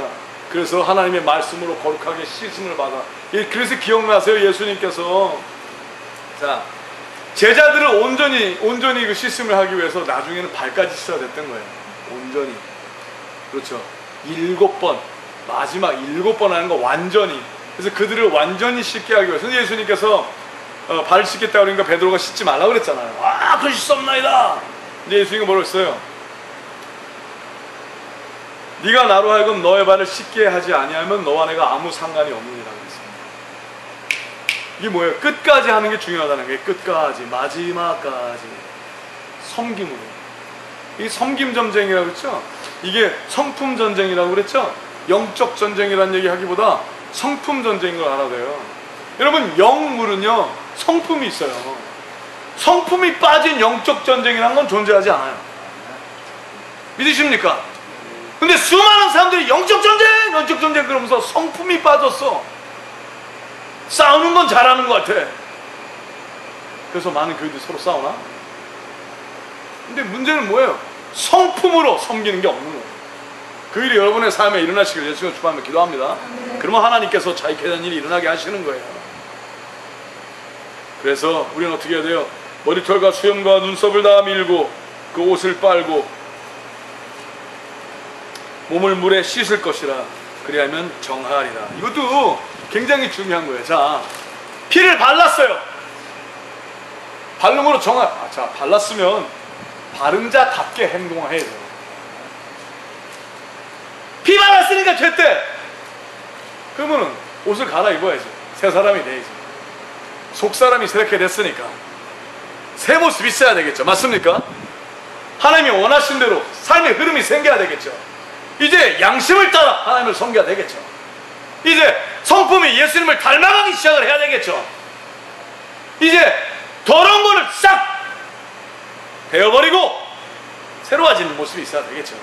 그래서 하나님의 말씀으로 거룩하게 씻음을 받아. 그래서 기억나세요? 예수님께서 자, 제자들을 온전히 그 씻음을 하기 위해서 나중에는 발까지 씻어야 됐던 거예요. 온전히. 그렇죠. 7번, 마지막 7번 하는 거 완전히. 그래서 그들을 완전히 씻게 하기 위해서 예수님께서 발을 씻겠다 그러니까 베드로가 씻지 말라고 그랬잖아요. 아, 그건 씻었나이다. 이제 예수님이 뭐라고 했어요? 네가 나로 하여금 너의 발을 씻게 하지 아니하면 너와 내가 아무 상관이 없느니라 그랬습니다. 이게 뭐예요? 끝까지 하는 게 중요하다는 거예요. 끝까지, 마지막까지 섬김으로. 이 섬김 전쟁이라고 그랬죠? 이게 성품 전쟁이라고 그랬죠? 영적 전쟁이라는 얘기 하기보다 성품 전쟁인 걸 알아야 돼요. 여러분, 영물은요 성품이 있어요. 성품이 빠진 영적 전쟁이라는 건 존재하지 않아요. 믿으십니까? 근데 수많은 사람들이 영적 전쟁 그러면서 성품이 빠졌어. 싸우는 건 잘하는 것 같아. 그래서 많은 교회들이 서로 싸우나? 근데 문제는 뭐예요? 성품으로 섬기는 게 없는 거예요. 그 일이 여러분의 삶에 일어나시길 예수님을 축복하며 기도합니다. 그러면 하나님께서 자유케 되는 일이 일어나게 하시는 거예요. 그래서 우리는 어떻게 해야 돼요? 머리털과 수염과 눈썹을 다 밀고 그 옷을 빨고 몸을 물에 씻을 것이라. 그리하면 정하리라. 이것도 굉장히 중요한 거예요. 자, 피를 발랐어요. 바름으로 자, 발랐으면 바른 자답게 행동해야 돼요. 피 발랐으니까 됐대. 그러면은 옷을 갈아입어야지. 새 사람이 돼야지. 속 사람이 새롭게 됐으니까 새 모습 있어야 되겠죠. 맞습니까? 하나님이 원하신 대로 삶의 흐름이 생겨야 되겠죠. 이제 양심을 따라 하나님을 섬겨야 되겠죠. 이제 성품이 예수님을 닮아가기 시작을 해야 되겠죠. 이제 더러운 거를 싹 베어버리고 새로워지는 모습이 있어야 되겠죠.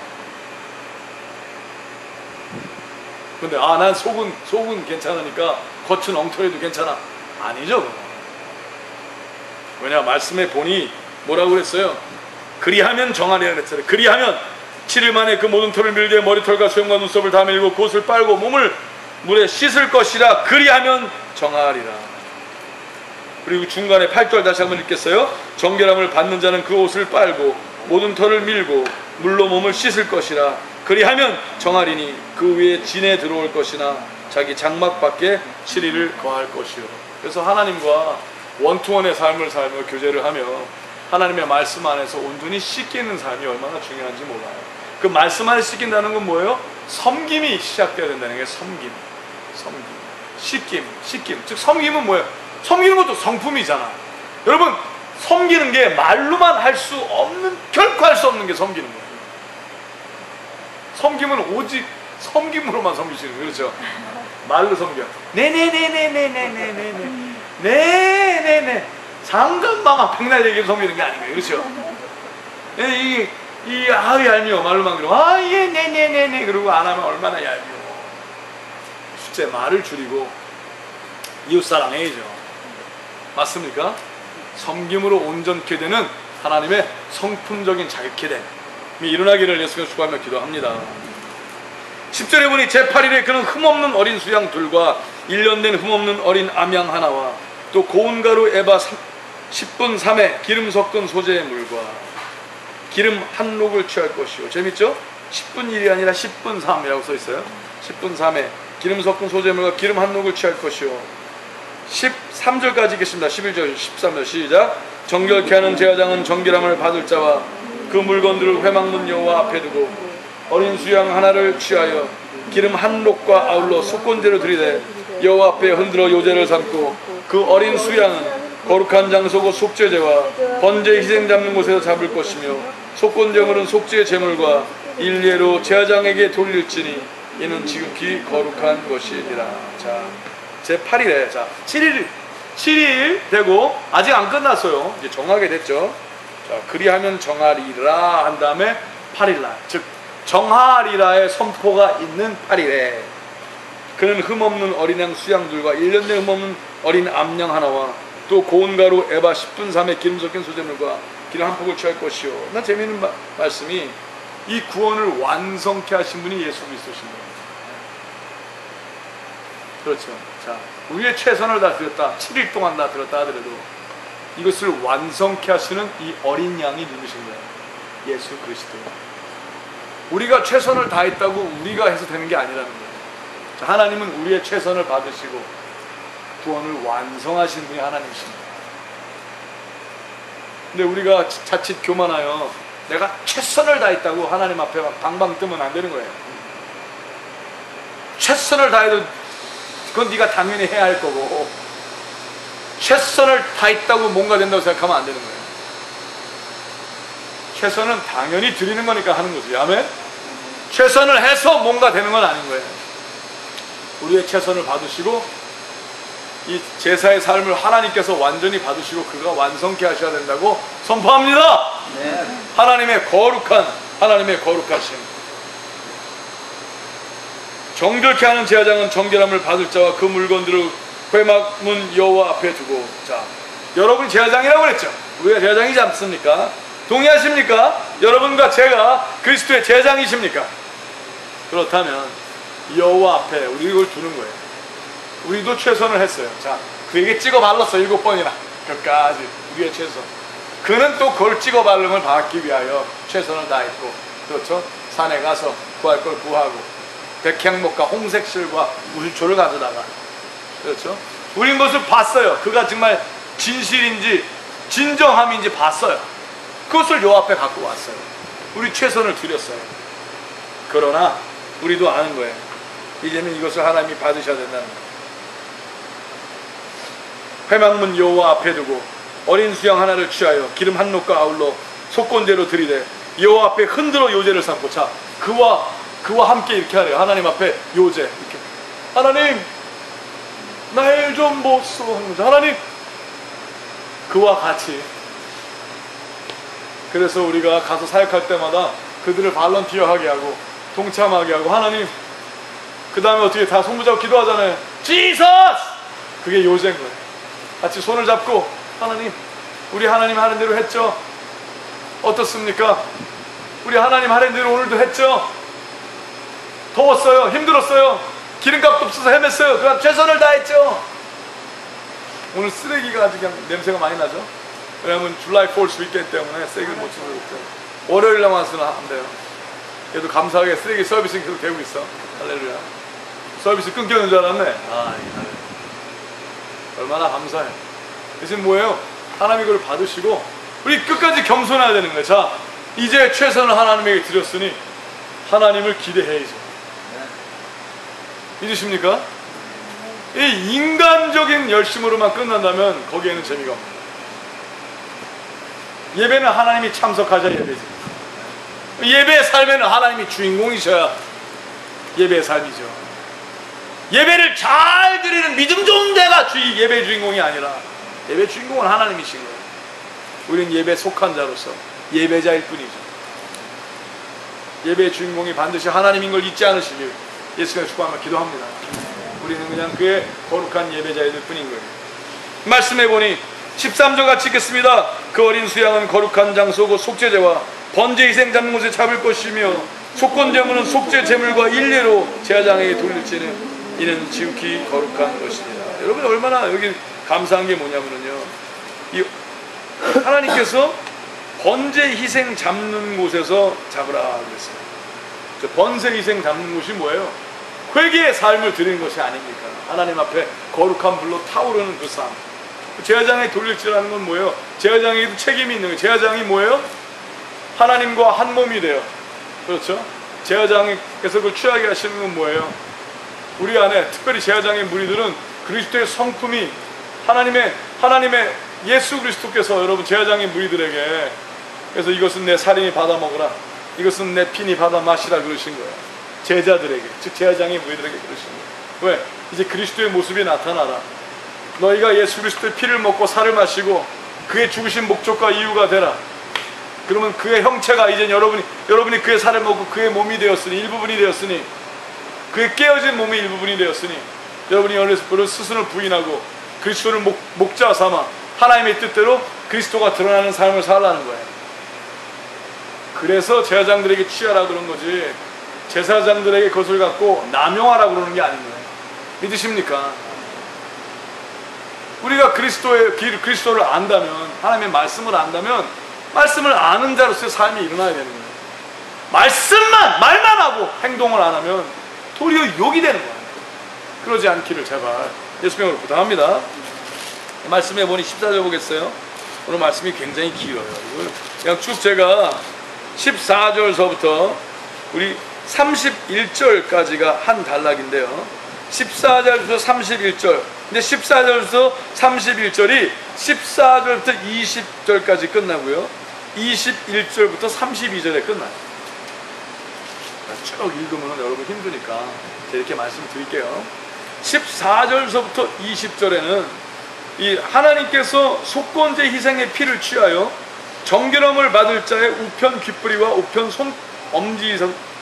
근데 난 속은 괜찮으니까 겉은 엉터리도 괜찮아. 아니죠. 그건. 왜냐, 말씀에 보니 뭐라고 그랬어요? 그리하면 정하리라 그랬어요. 그리하면 7일 만에 그 모든 털을 밀되 머리털과 수염과 눈썹을 다 밀고 그 옷을 빨고 몸을 물에 씻을 것이라. 그리하면 정하리라. 그리고 중간에 8절 다시 한번 읽겠어요. 정결함을 받는 자는 그 옷을 빨고 모든 털을 밀고 물로 몸을 씻을 것이라. 그리하면 정하리니 그 위에 진에 들어올 것이나 자기 장막 밖에 7일을 거할 것이요. 그래서 하나님과 원투원의 삶을 살며 교제를 하며 하나님의 말씀 안에서 온전히 씻기는 삶이 얼마나 중요한지 몰라요. 그 말씀 안에 씻긴다는 건 뭐예요? 섬김이 시작되어야 된다는 게 섬김. 씻김. 즉 섬김은 뭐예요? 섬기는 것도 성품이잖아. 여러분, 섬기는 게 말로만 할 수 없는, 결코 할 수 없는 게 섬기는 거예요. 섬김은 오직 섬김으로만 섬기시는 거예요. 그렇죠? 말로 섬겨. 네네네. 상간방아 백날 얘기를 섬기는 게 아닌 거예요. 그렇죠? 얄미워. 말로만 그러고 예 네네네네 그러고 안 하면 얼마나 얄미워. 숫자 말을 줄이고 이웃사랑해야죠. 맞습니까? 섬김으로 온전케 되는 하나님의 성품적인 자유케 됨이 일어나기를 예수님을 축복하며 기도합니다. 10절에 보니 제8일에 그는 흠없는 어린 수양 둘과 1년 된 흠없는 어린 암양 하나와 또 고운 가루 에바 10분 3회 기름 섞은 소재의 물과 기름 한 록을 취할 것이요. 재밌죠? 10분 1이 아니라 10분 3이라고 써있어요. 10분 3회 기름 섞은 소재의 물과 기름 한 록을 취할 것이요. 13절까지 읽겠습니다. 11절 13절 시작. 정결케 하는 제사장은 정결함을 받을 자와 그 물건들을 회막문 여호와 앞에 두고 어린 수양 하나를 취하여 기름 한 록과 아울러 속건제로 드리되 여호와 앞에 흔들어 요제를 삼고 그 어린 수양은 거룩한 장소고 속죄제와 번제 희생 잡는 곳에서 잡을 것이며 속건제물은 속죄 제물과 일례로 제사장에게 돌릴지니 이는 지극히 거룩한 것이니라. 자, 제8일에 자 7일 되고 아직 안 끝났어요. 이제 정하게 됐죠. 자, 그리하면 정하리라 한 다음에 8일날 즉 정하리라의 선포가 있는 8일에 그는 흠없는 어린 양 수양들과 1년 된 흠없는 어린 암양 하나와 또 고운 가루 에바 10분 3의 기름 섞인 소재물과 기름 한 폭을 취할 것이요. 난 재미있는 말씀이 이 구원을 완성케 하신 분이 예수 그리스도신 거예요. 그렇죠. 자, 우리의 최선을 다 드렸다. 7일 동안 다 드렸다 하더라도 이것을 완성케 하시는 이 어린 양이 누구신 거예요? 예수 그리스도. 우리가 최선을 다했다고 우리가 해서 되는 게 아니라는 거예요. 자, 하나님은 우리의 최선을 받으시고 구원을 완성하신 분이 하나님이십니다. 근데 우리가 자칫 교만하여 내가 최선을 다했다고 하나님 앞에 방방 뜨면 안 되는 거예요. 최선을 다해도 그건 네가 당연히 해야 할 거고, 최선을 다했다고 뭔가 된다고 생각하면 안 되는 거예요. 최선은 당연히 드리는 거니까 하는 거지. 아멘? 최선을 해서 뭔가 되는 건 아닌 거예요. 우리의 최선을 받으시고 이 제사의 삶을 하나님께서 완전히 받으시고 그가 완성케 하셔야 된다고 선포합니다. 네. 하나님의 거룩하심. 정결케 하는 제사장은 정결함을 받을 자와 그 물건들을 회막문 여호와 앞에 두고. 자, 여러분이 제사장이라고 그랬죠. 우리가 제사장이지 않습니까? 동의하십니까? 여러분과 제가 그리스도의 제사장이십니까? 그렇다면 여호와 앞에 우리 이걸 두는 거예요. 우리도 최선을 했어요. 자, 그에게 찍어 발랐어. 7번이나 끝까지 우리의 최선. 그는 또 그걸 찍어 바름을 받기 위하여 최선을 다했고, 그렇죠? 산에 가서 구할 걸 구하고 백향목과 홍색실과 우수초를 가져다가, 그렇죠? 우린 그것을 봤어요. 그가 정말 진실인지 진정함인지 봤어요. 그것을 요 앞에 갖고 왔어요. 우리 최선을 드렸어요. 그러나 우리도 아는 거예요. 이제는 이것을 하나님이 받으셔야 된다는 거예요. 회막문 여호와 앞에 두고 어린 수양 하나를 취하여 기름 한 녹과 아울러 속건제로 드리되 여호와 앞에 흔들어 요제를 삼고. 자, 그와 함께 이렇게 하래요. 하나님 앞에 요제 이렇게. 하나님 나 일 좀 보소. 하나님 그와 같이. 그래서 우리가 가서 사역할 때마다 그들을 발런티어하게 하고 동참하게 하고, 하나님, 그 다음에 어떻게 다 손 붙잡고 기도하잖아요. 지서스! 그게 요새인 거예요. 같이 손을 잡고, 하나님, 우리 하나님 하는 대로 했죠? 어떻습니까? 우리 하나님 하는 대로 오늘도 했죠? 더웠어요? 힘들었어요? 기름값도 없어서 헤맸어요? 그럼 최선을 다했죠? 오늘 쓰레기가 아직 냄새가 많이 나죠? 왜냐면 줄라이 4th 위켄드 때문에 쓰레기를 못 치우고 있어요. 월요일 남아서는 안 돼요. 그래도 감사하게 쓰레기 서비스는 계속 되고 있어. 할렐루야. 서비스 끊겨는 줄 알았네. 얼마나 감사해. 대신 뭐예요? 하나님이 그걸 받으시고 우리 끝까지 겸손해야 되는 거예요. 자, 이제 최선을 하나님에게 드렸으니 하나님을 기대해야죠. 믿으십니까? 이 인간적인 열심으로만 끝난다면 거기에는 재미가 없습니다. 예배는 하나님이 참석하자 예배지. 예배의 삶에는 하나님이 주인공이셔야 예배의 삶이죠. 예배를 잘 드리는 믿음 좋은 데가 예배의 주인공이 아니라 예배 주인공은 하나님이신 거예요. 우리는 예배에 속한 자로서 예배자일 뿐이죠. 예배의 주인공이 반드시 하나님인 걸 잊지 않으시길 예수님의 축복하며 기도합니다. 우리는 그냥 그의 거룩한 예배자이들 뿐인 거예요. 말씀해 보니 13절 같이 읽겠습니다. 그 어린 수양은 거룩한 장소고 속죄제와 번제 희생 잡는 곳에 잡을 것이며 속건제물은 속죄 제물과 일례로 제사장에게 돌릴지는 이는 지극히 거룩한 것입니다. 여러분 얼마나 여기 감사한 게 뭐냐면요, 이 하나님께서 번제 희생 잡는 곳에서 잡으라 그랬어요. 번제 희생 잡는 곳이 뭐예요? 회개의 삶을 드리는 것이 아닙니까? 하나님 앞에 거룩한 불로 타오르는 그 삶. 제사장에 돌릴지라는 건 뭐예요? 제사장에게도 책임이 있는 거예요. 제사장이 뭐예요? 하나님과 한 몸이 돼요. 그렇죠? 제사장께서 그걸 취하게 하시는 건 뭐예요? 우리 안에 특별히 제사장의 무리들은 그리스도의 성품이 하나님의 예수 그리스도께서 여러분 제사장의 무리들에게, 그래서 이것은 내 살인이 받아 먹으라, 이것은 내 피니 받아 마시라 그러신 거예요. 제자들에게, 즉 제사장의 무리들에게 그러신 거예요. 왜? 이제 그리스도의 모습이 나타나라. 너희가 예수 그리스도의 피를 먹고 살을 마시고 그의 죽으신 목적과 이유가 되라. 그러면 그의 형체가 이제 여러분이 그의 살을 먹고 그의 몸이 되었으니, 일부분이 되었으니, 그의 깨어진 몸의 일부분이 되었으니, 여러분이 그런 스스로를 부인하고 그리스도를 목자 삼아 하나님의 뜻대로 그리스도가 드러나는 삶을 살라는 거예요. 그래서 제사장들에게 취하라 그런 거지, 제사장들에게 그것을 갖고 남용하라 그러는 게 아닌 거예요. 믿으십니까? 우리가 그리스도를 안다면, 하나님의 말씀을 안다면, 말씀을 아는 자로서의 삶이 일어나야 되는 거예요. 말만 하고 행동을 안 하면 도리어 욕이 되는 거예요. 그러지 않기를 제발 예수님으로 부탁합니다. 말씀해 보니 14절 보겠어요. 오늘 말씀이 굉장히 길어요. 이걸 그냥 쭉 제가 14절서부터 우리 31절까지가 한 단락인데요. 14절부터 31절. 근데 14절부터 31절이 14절부터 20절까지 끝나고요. 21절부터 32절에 끝나요. 쭉 읽으면 여러분 힘드니까 제가 이렇게 말씀드릴게요. 14절서부터 20절에는 이 하나님께서 속건제 희생의 피를 취하여 정결함을 받을 자의 우편 귓뿌리와 우편 손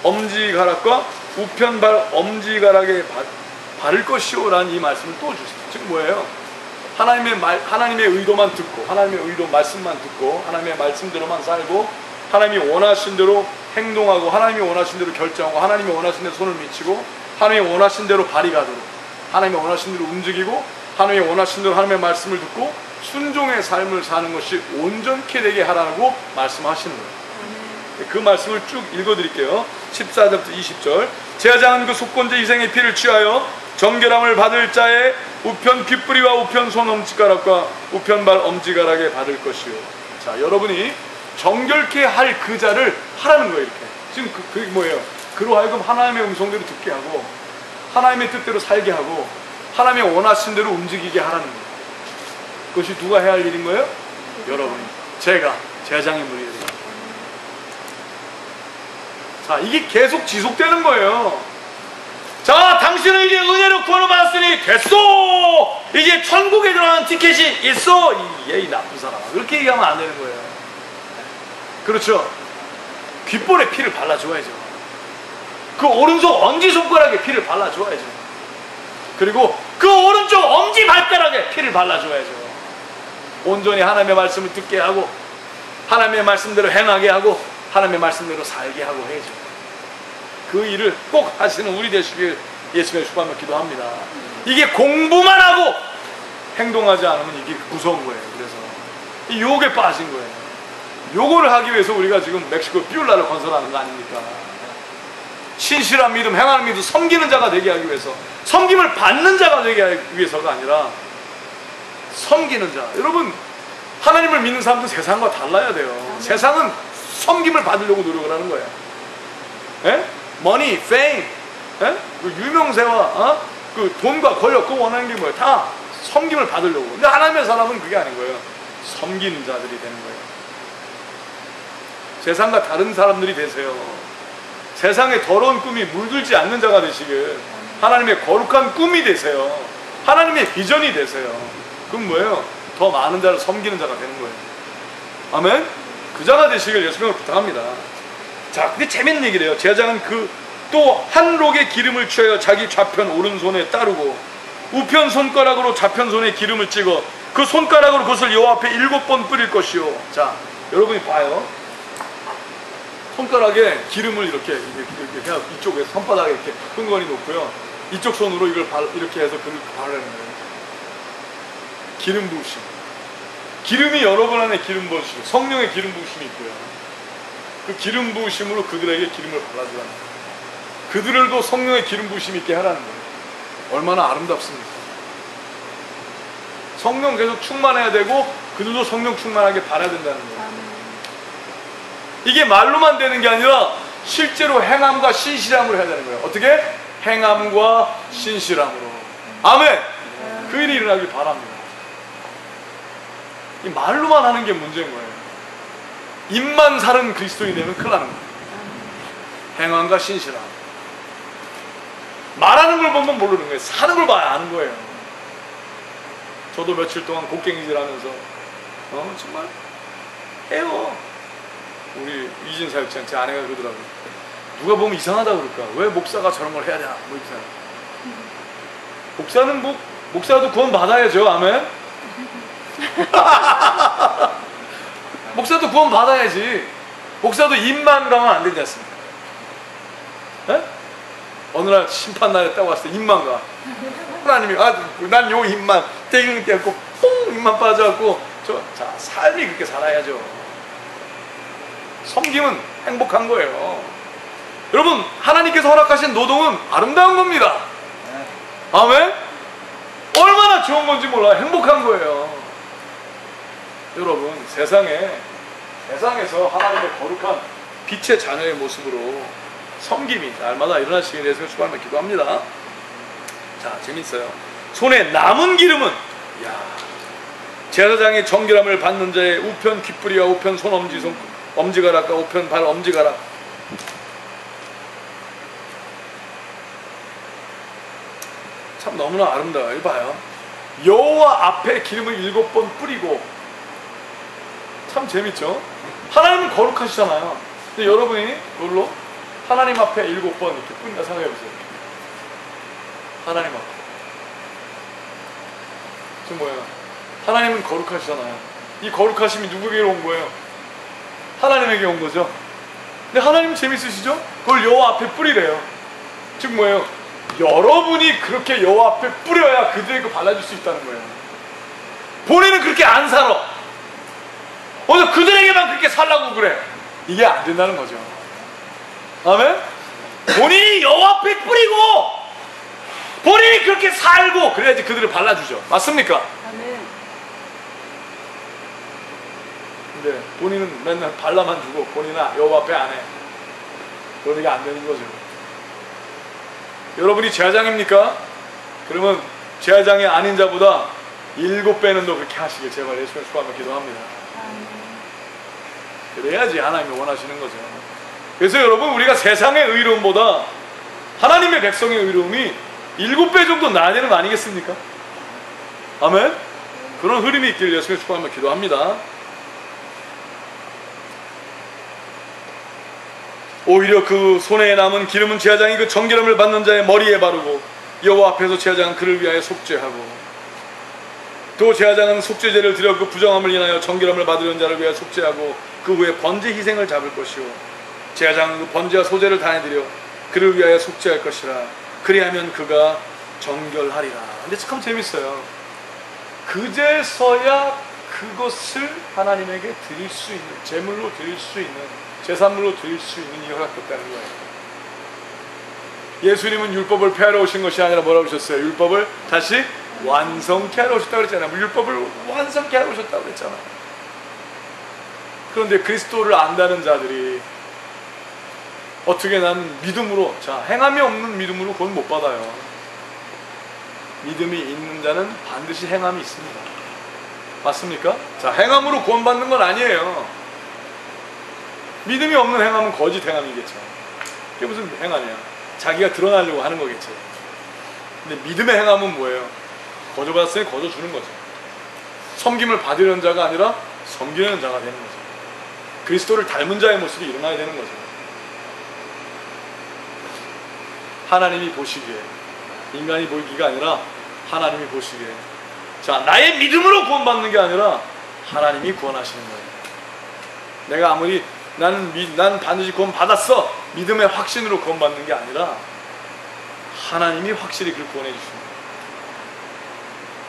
엄지가락과 우편 발 엄지가락에 바를 것이오라는 이 말씀을 또 주세요. 즉 뭐예요? 하나님의 의도만 듣고, 하나님의 의도 말씀만 듣고, 하나님의 말씀대로만 살고, 하나님이 원하신 대로 행동하고, 하나님이 원하신 대로 결정하고, 하나님이 원하신 대로 손을 미치고, 하나님이 원하신 대로 발이 가도록, 하나님이 원하신 대로 움직이고, 하나님이 원하신 대로 하나님의 말씀을 듣고 순종의 삶을 사는 것이 온전케 되게 하라고 말씀하시는 거예요. 그 말씀을 쭉 읽어드릴게요. 14절부터 20절. 제사장은 그 속건제 희생의 피를 취하여 정결함을 받을 자의 우편 귓뿌리와 우편 손 엄지가락과 우편 발 엄지가락에 받을 것이요. 자, 여러분이 정결케 할 그 자를 하라는 거예요. 이렇게 지금 그게 뭐예요? 그로 하여금 하나님의 음성대로 듣게 하고, 하나님의 뜻대로 살게 하고, 하나님의 원하신 대로 움직이게 하라는 거예요. 그것이 누가 해야 할 일인 거예요? 여러분이. 제가 제사장의 분이 돼요. 자, 이게 계속 지속되는 거예요. 자, 당신은 이제 은혜로 구원을 받았으니 됐어! 이제 천국에 들어가는 티켓이 있어! 이 나쁜 사람. 그렇게 얘기하면 안 되는 거예요. 그렇죠? 귓볼에 피를 발라줘야죠. 그 오른손 엄지손가락에 피를 발라줘야죠. 그리고 그 오른쪽 엄지발가락에 피를 발라줘야죠. 온전히 하나님의 말씀을 듣게 하고, 하나님의 말씀대로 행하게 하고, 하나님의 말씀대로 살게 하고 해야죠. 그 일을 꼭 하시는 우리 되시길 예수님의 축복하며 기도합니다. 이게 공부만 하고 행동하지 않으면 이게 무서운 거예요. 그래서 이 욕에 빠진 거예요. 요거를 하기 위해서 우리가 지금 멕시코 삐울라를 건설하는 거 아닙니까? 신실한 믿음, 행하는 믿음, 섬기는 자가 되게 하기 위해서, 섬김을 받는 자가 되게 하기 위해서가 아니라 섬기는 자. 여러분, 하나님을 믿는 사람도 세상과 달라야 돼요. 세상은 섬김을 받으려고 노력을 하는 거예요. 예? money, fame, 예? 그 유명세와 그 돈과 권력, 그거 원하는 게 뭐예요? 다 섬김을 받으려고. 근데 하나님의 사람은 그게 아닌 거예요. 섬기는 자들이 되는 거예요. 세상과 다른 사람들이 되세요. 세상에 더러운 꿈이 물들지 않는 자가 되시길, 하나님의 거룩한 꿈이 되세요. 하나님의 비전이 되세요. 그럼 뭐예요? 더 많은 자를 섬기는 자가 되는 거예요. 아멘? 그 자가 되시길 예수님을 부탁합니다. 자, 근데 재밌는 얘기래요. 제사장은 또 한 록의 기름을 취하여 자기 좌편 오른손에 따르고 우편 손가락으로 좌편 손에 기름을 찍어 그 손가락으로 그것을 여호와 앞에 7번 뿌릴 것이요. 자, 여러분이 봐요. 손가락에 기름을 이렇게 해서 이쪽에 손바닥에 이렇게 흥건히 놓고요. 이쪽 손으로 이걸 이렇게 해서 그걸 바르는 거예요. 기름 부으심. 기름이 여러분 안에 기름 부으심, 성령의 기름 부으심이 있고요. 그 기름 부으심으로 그들에게 기름을 발라주라는 거예요. 그들을도 성령의 기름 부으심 있게 하라는 거예요. 얼마나 아름답습니까? 성령 계속 충만해야 되고 그들도 성령 충만하게 바라야 된다는 거예요. 이게 말로만 되는 게 아니라 실제로 행함과 신실함으로 해야 되는 거예요. 어떻게? 행함과 신실함으로. 아멘! 그 일이 일어나길 바랍니다. 이 말로만 하는 게 문제인 거예요. 입만 사는 그리스도인이 되면 큰일 나는 거예요. 행함과 신실함. 말하는 걸 보면 모르는 거예요. 사는 걸 봐야 아는 거예요. 저도 며칠 동안 곡괭이질 하면서 정말 해요. 우리 이진 사역장 제 아내가 그러더라고요. 누가 보면 이상하다 그럴까? 왜 목사가 저런 걸 해야 되나? 뭐 이렇게 생각. 목사는 목사도 구원 받아야죠. 아멘. 목사도 구원 받아야지. 목사도 입만 가면 안 되지 않습니까? 네? 어느 날 심판날에 딱 왔을 때 입만 가. 하나님이 난 요 입만 떼기는 떼고 뽕 입만 빠져갖고 자 삶이 그렇게 살아야죠. 섬김은 행복한 거예요. 여러분 하나님께서 허락하신 노동은 아름다운 겁니다. 아멘. 얼마나 좋은 건지 몰라요. 행복한 거예요. 여러분 세상에서 하나님의 거룩한 빛의 자녀의 모습으로 섬김이 날마다 일어나시길 예수를 축원하며 기도합니다. 자, 재밌어요. 손에 남은 기름은 제사장의 정결함을 받는 자의 우편 귓불이와 우편 손 엄지가락과 우편 발 엄지가락. 참 너무나 아름다워요. 봐요. 여호와 앞에 기름을 7번 뿌리고. 참 재밌죠? 하나님은 거룩하시잖아요. 근데 여러분이 그걸로 하나님 앞에 7번 이렇게 뿌린다 생각해보세요. 하나님 앞에. 지금 뭐예요? 하나님은 거룩하시잖아요. 이 거룩하심이 누구에게 온 거예요? 하나님에게 온 거죠. 근데 하나님은 재밌으시죠? 그걸 여호와 앞에 뿌리래요. 즉 뭐예요? 여러분이 그렇게 여호와 앞에 뿌려야 그들에게 발라줄 수 있다는 거예요. 본인은 그렇게 안 살아. 어서 그들에게만 그렇게 살라고 그래. 이게 안 된다는 거죠. 아멘? 본인이 여호와 앞에 뿌리고 본인이 그렇게 살고 그래야지 그들을 발라주죠. 맞습니까? 아멘. 근데 본인은 맨날 발라만 주고 본인은 여호와 앞에 안 해. 그러니까 안 되는 거죠. 여러분이 제사장입니까? 그러면 제사장이 아닌 자보다 7배는 더 그렇게 하시길 제발 예수님을 축원하며 기도합니다. 그래야지 하나님이 원하시는 거죠. 그래서 여러분 우리가 세상의 의로움보다 하나님의 백성의 의로움이 7배 정도 나아야 되는 거 아니겠습니까? 아멘? 그런 흐름이 있기를 예수님을 축원하며 기도합니다. 오히려 그 손에 남은 기름은 제사장이 그 정결함을 받는 자의 머리에 바르고 여호와 앞에서 제사장은 그를 위하여 속죄하고 또 제사장은 속죄제를 드려 그 부정함을 인하여 정결함을 받으려는 자를 위하여 속죄하고 그 후에 번제 희생을 잡을 것이요 제사장은 그 번제와 소제를 다 해드려 그를 위하여 속죄할 것이라 그리하면 그가 정결하리라. 근데 참 재밌어요. 그제서야 그것을 하나님에게 드릴 수 있는 제물로 드릴 수 있는 제산물로 드릴 수 있는 이 허락됐다는 거예요. 예수님은 율법을 폐하러 오신 것이 아니라 뭐라고 하셨어요? 율법을 다시 완성케 하러 오셨다고 그랬잖아요. 율법을 완성케 하러 오셨다고 그랬잖아요. 그런데 그리스도를 안다는 자들이 어떻게 나는 믿음으로 행함이 없는 믿음으로 구원 못 받아요. 믿음이 있는 자는 반드시 행함이 있습니다. 맞습니까? 행함으로 구원 받는 건 아니에요. 믿음이 없는 행함은 거짓 행함이겠죠. 그게 무슨 행함이야? 자기가 드러나려고 하는 거겠죠. 근데 믿음의 행함은 뭐예요? 거저받았으니 거저주는 거죠. 섬김을 받으려는 자가 아니라 섬기는 자가 되는 거죠. 그리스도를 닮은 자의 모습이 일어나야 되는 거죠. 하나님이 보시기에, 인간이 보기가 아니라 하나님이 보시기에, 나의 믿음으로 구원받는 게 아니라 하나님이 구원하시는 거예요. 내가 아무리 난 반드시 구원 받았어 믿음의 확신으로 구원받는 게 아니라 하나님이 확실히 그를 구원해 주십니다.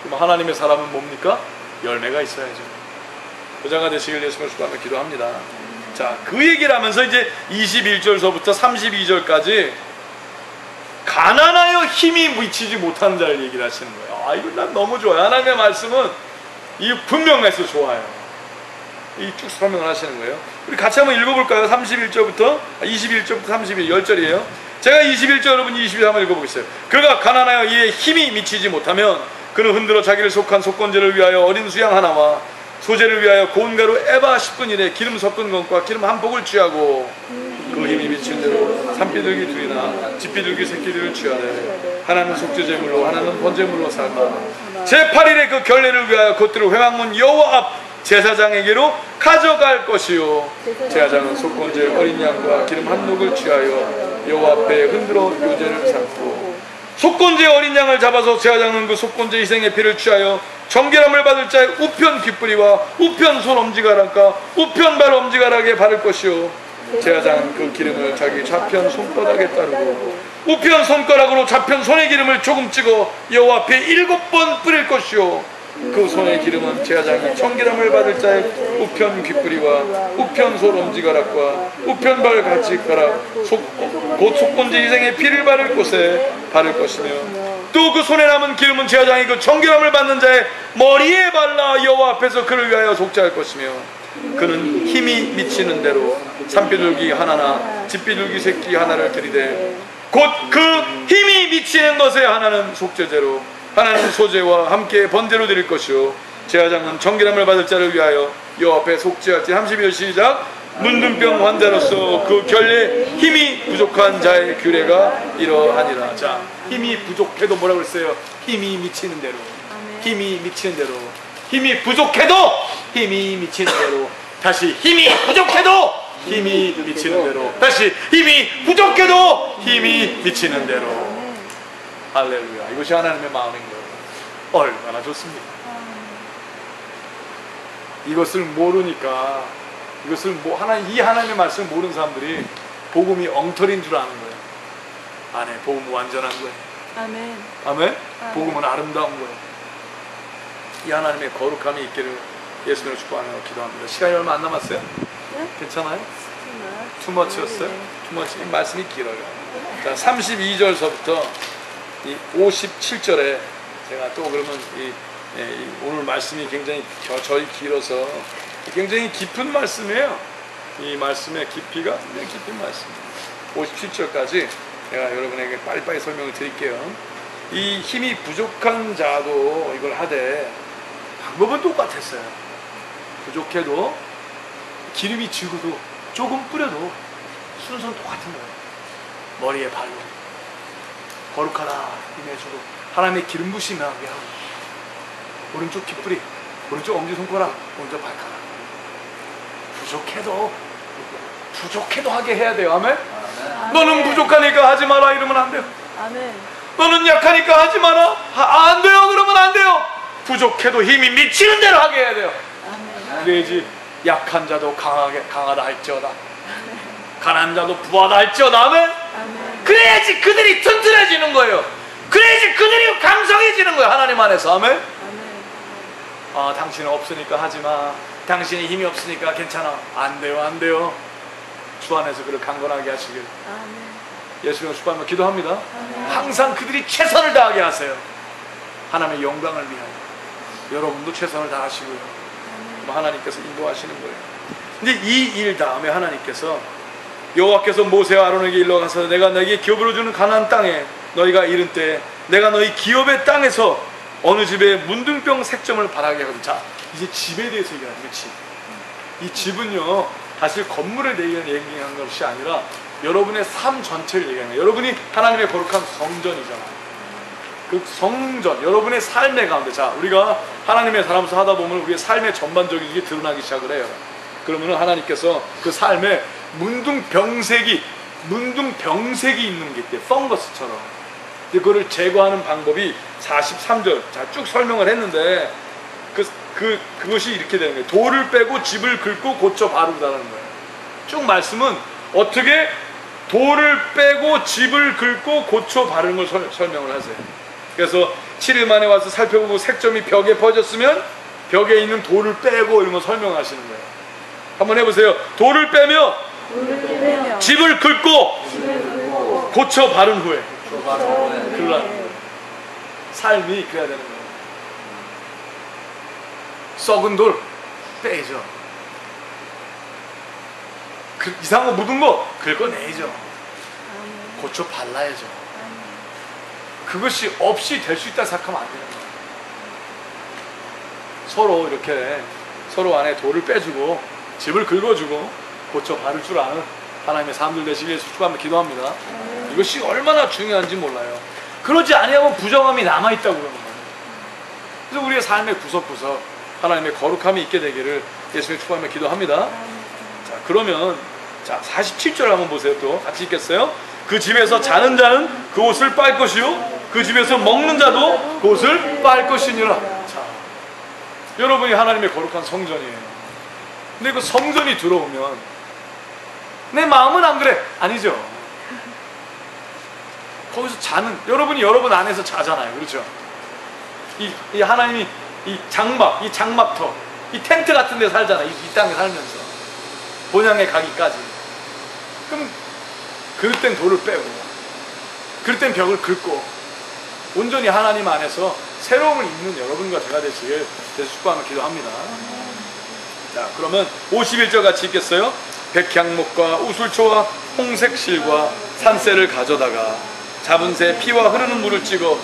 그럼 하나님의 사람은 뭡니까? 열매가 있어야죠. 부자가 되시길 예수님을 축원하며 기도합니다. 그 얘기를 하면서 이제 21절서부터 32절까지 가난하여 힘이 미치지 못하는 자를 얘기를 하시는 거예요. 이거 난 너무 좋아요. 하나님의 말씀은 이 분명해서 좋아요. 이 쭉 설명을 하시는 거예요. 우리 같이 한번 읽어볼까요? 21절부터 31 10절이에요. 제가 21절 여러분 22절 한번 읽어보겠어요. 그가 가난하여 이에 힘이 미치지 못하면 그는 흔들어 자기를 속한 속건제를 위하여 어린 수양 하나와 소제를 위하여 고운 가루 에바 10분이래 기름 섞은 것과 기름 한 폭을 취하고 그 힘이 미친 대로 산비둘기 둘이나 집비둘기 새끼들을 취하래. 하나는 속죄제물로 하나는 번제물로 삶아 제8일에 그 결례를 위하여 곧대로 회막문 여호와 앞 제사장에게로 가져갈 것이요 제사장은 속건제 어린 양과 기름 한 녹을 취하여 여호와 앞에 흔들어 요제를 삼고 속건제 어린 양을 잡아서 제사장은 그 속건제 희생의 피를 취하여 정결함을 받을 자의 우편 귓뿌리와 우편 손 엄지가락과 우편 발 엄지가락에 바를 것이요 제사장은 그 기름을 자기 좌편 손바닥에 따르고 우편 손가락으로 좌편 손의 기름을 조금 찍어 여호와 앞에 7번 뿌릴 것이요 그 손의 기름은 제사장이 정결함을 받을 자의 우편 귓뿌리와 우편 손 엄지가락과 우편 발 가지가락 곧 속건제 희생의 피를 바를 곳에 바를 것이며 또 그 손에 남은 기름은 제사장이 그 정결함을 받는 자의 머리에 발라 여호와 앞에서 그를 위하여 속죄할 것이며 그는 힘이 미치는 대로 산비둘기 하나나 집비둘기 새끼 하나를 들이되 곧 그 힘이 미치는 것에 하나는 속죄제로 하나는 소제와 함께 번제로 드릴 것이요 제사장은 정결함을 받을 자를 위하여 여호와 앞에 속죄할지 30일 시작 문둥병 환자로서 그 결례 힘이 부족한 자의 규례가 이러하니라. 자, 힘이 부족해도 뭐라고 그랬어요? 힘이 미치는 대로. 힘이 미치는 대로. 힘이 부족해도 힘이 미치는 대로. 다시 힘이 부족해도 힘이 미치는 대로. 다시 힘이 부족해도 힘이 미치는 대로. 할렐루야. 이것이 하나님의 마음인 거예요. 얼마나 좋습니까? 이것을 모르니까 이 하나님의 말씀을 모르는 사람들이 복음이 엉터리인 줄 아는 거예요. 아네, 복음은 완전한 거예요. 아멘. 아멘? 복음은 아름다운 거예요. 이 하나님의 거룩함이 있기를 예수님을 축복하며 기도합니다. 시간이 얼마 안 남았어요? 네? 괜찮아요? 투머치였어요? 투머치. 이 말씀이 길어요. 자, 32절서부터 이 57절에 제가 또 그러면 오늘 말씀이 굉장히 저희 길어서 굉장히 깊은 말씀이에요. 이 말씀의 깊이가 굉장히 깊은 말씀이에요. 57절까지 제가 여러분에게 빨리빨리 설명을 드릴게요. 이 힘이 부족한 자도 이걸 하되 방법은 똑같았어요. 부족해도 기름이 지고도 조금 뿌려도 순서는 똑같은 거예요. 머리에 발로 거룩하다 임해주고 하나님의 기름 부심하게 하고 오른쪽 귓뿌리 오른쪽 엄지손가락 오른쪽 발가락 부족해도 하게 해야 돼요. 아멘? 너는 부족하니까 하지 마라 이러면 안 돼요. 아멘. 너는 약하니까 하지 마라. 안 돼요. 그러면 안 돼요. 부족해도 힘이 미치는 대로 하게 해야 돼요. 아멘. 그래야지 약한 자도 강하다 할지어다. 가난한 자도 부하다 할지어다. 아멘? 아멘. 그래야지 그들이 튼튼해지는 거예요. 그래야지 그들이 강성해지는 거예요. 하나님 안에서. 아멘? 아멘. 당신은 없으니까 하지 마. 당신이 힘이 없으니까 괜찮아. 안 돼요. 주 안에서 그를 강건하게 하시길 아멘. 예수님을 축복하며 기도합니다. 아멘. 항상 그들이 최선을 다하게 하세요. 하나님의 영광을 위하여. 여러분도 최선을 다하시고요. 하나님께서 인도하시는 거예요. 근데 이 일 다음에 하나님께서 여호와께서 모세와 아론에게 일러가서 내가 너에게 기업으로 주는 가나안 땅에 너희가 이른 때 내가 너희 기업의 땅에서 어느 집에 문둥병 색점을 바라게 하거든. 자, 이제 집에 대해서 얘기하는 거예요. 집. 이 집은요 사실 건물에 대해 얘기하는 것이 아니라 여러분의 삶 전체를 얘기하는 거예요. 여러분이 하나님의 거룩한 성전이잖아요. 그 성전, 여러분의 삶의 가운데, 자, 우리가 하나님의 사람으로서 하다 보면 우리의 삶의 전반적인 게 드러나기 시작을 해요. 그러면은 하나님께서 그 삶에 문둥병색이 있는 게 있대요. 펑거스처럼. 그거를 제거하는 방법이 43절, 자, 쭉 설명을 했는데 그것이 이렇게 되는 거예요. 돌을 빼고 집을 긁고 고쳐 바르다는 거예요. 쭉 말씀은 어떻게 돌을 빼고 집을 긁고 고쳐 바르는 걸 설명을 하세요. 그래서 7일 만에 와서 살펴보고 색점이 벽에 퍼졌으면 벽에 있는 돌을 빼고 이런 거 설명하시는 거예요. 한번 해보세요. 돌을 빼며 집을 긁고 고쳐 바른 후에 그러라는 삶이 그래야 되는 거예요. 썩은 돌 빼죠. 이상한 거 묻은 거 긁어내죠. 고쳐 발라야죠. 그것이 없이 될 수 있다 생각하면 안 되는 거예요. 서로 이렇게 서로 안에 돌을 빼주고 집을 긁어주고 고쳐 바를 줄 아는 하나님의 사람들 되시길 위해서 축복하며 기도합니다. 이것이 얼마나 중요한지 몰라요. 그러지 아니하면 부정함이 남아있다고 그러는 거예요. 그래서 우리의 삶의 구석구석 하나님의 거룩함이 있게 되기를 예수님의 축복하며 기도합니다. 자, 그러면 자 47절 한번 보세요. 또 같이 읽겠어요? 그 집에서 자는 자는 그 옷을 빨 것이요 그 집에서 먹는 자도 그 옷을 빨 것이니라. 자, 여러분이 하나님의 거룩한 성전이에요. 근데 그 성전이 들어오면 내 마음은 안 그래. 아니죠. 거기서 자는, 여러분이 여러분 안에서 자잖아요. 그렇죠? 이 하나님이 이 장막터, 이 텐트 같은 데 살잖아요. 이 땅에 살면서 본향에 가기까지. 그럼 그럴 땐 돌을 빼고, 그럴 땐 벽을 긁고, 온전히 하나님 안에서 새로움을 입는 여러분과 제가 되시길 예수 축복하며 기도합니다. 자, 그러면 51절 같이 읽겠어요? 백향목과 우술초와 홍색실과 산새를 가져다가 잡은 새 피와 흐르는 물을 찍어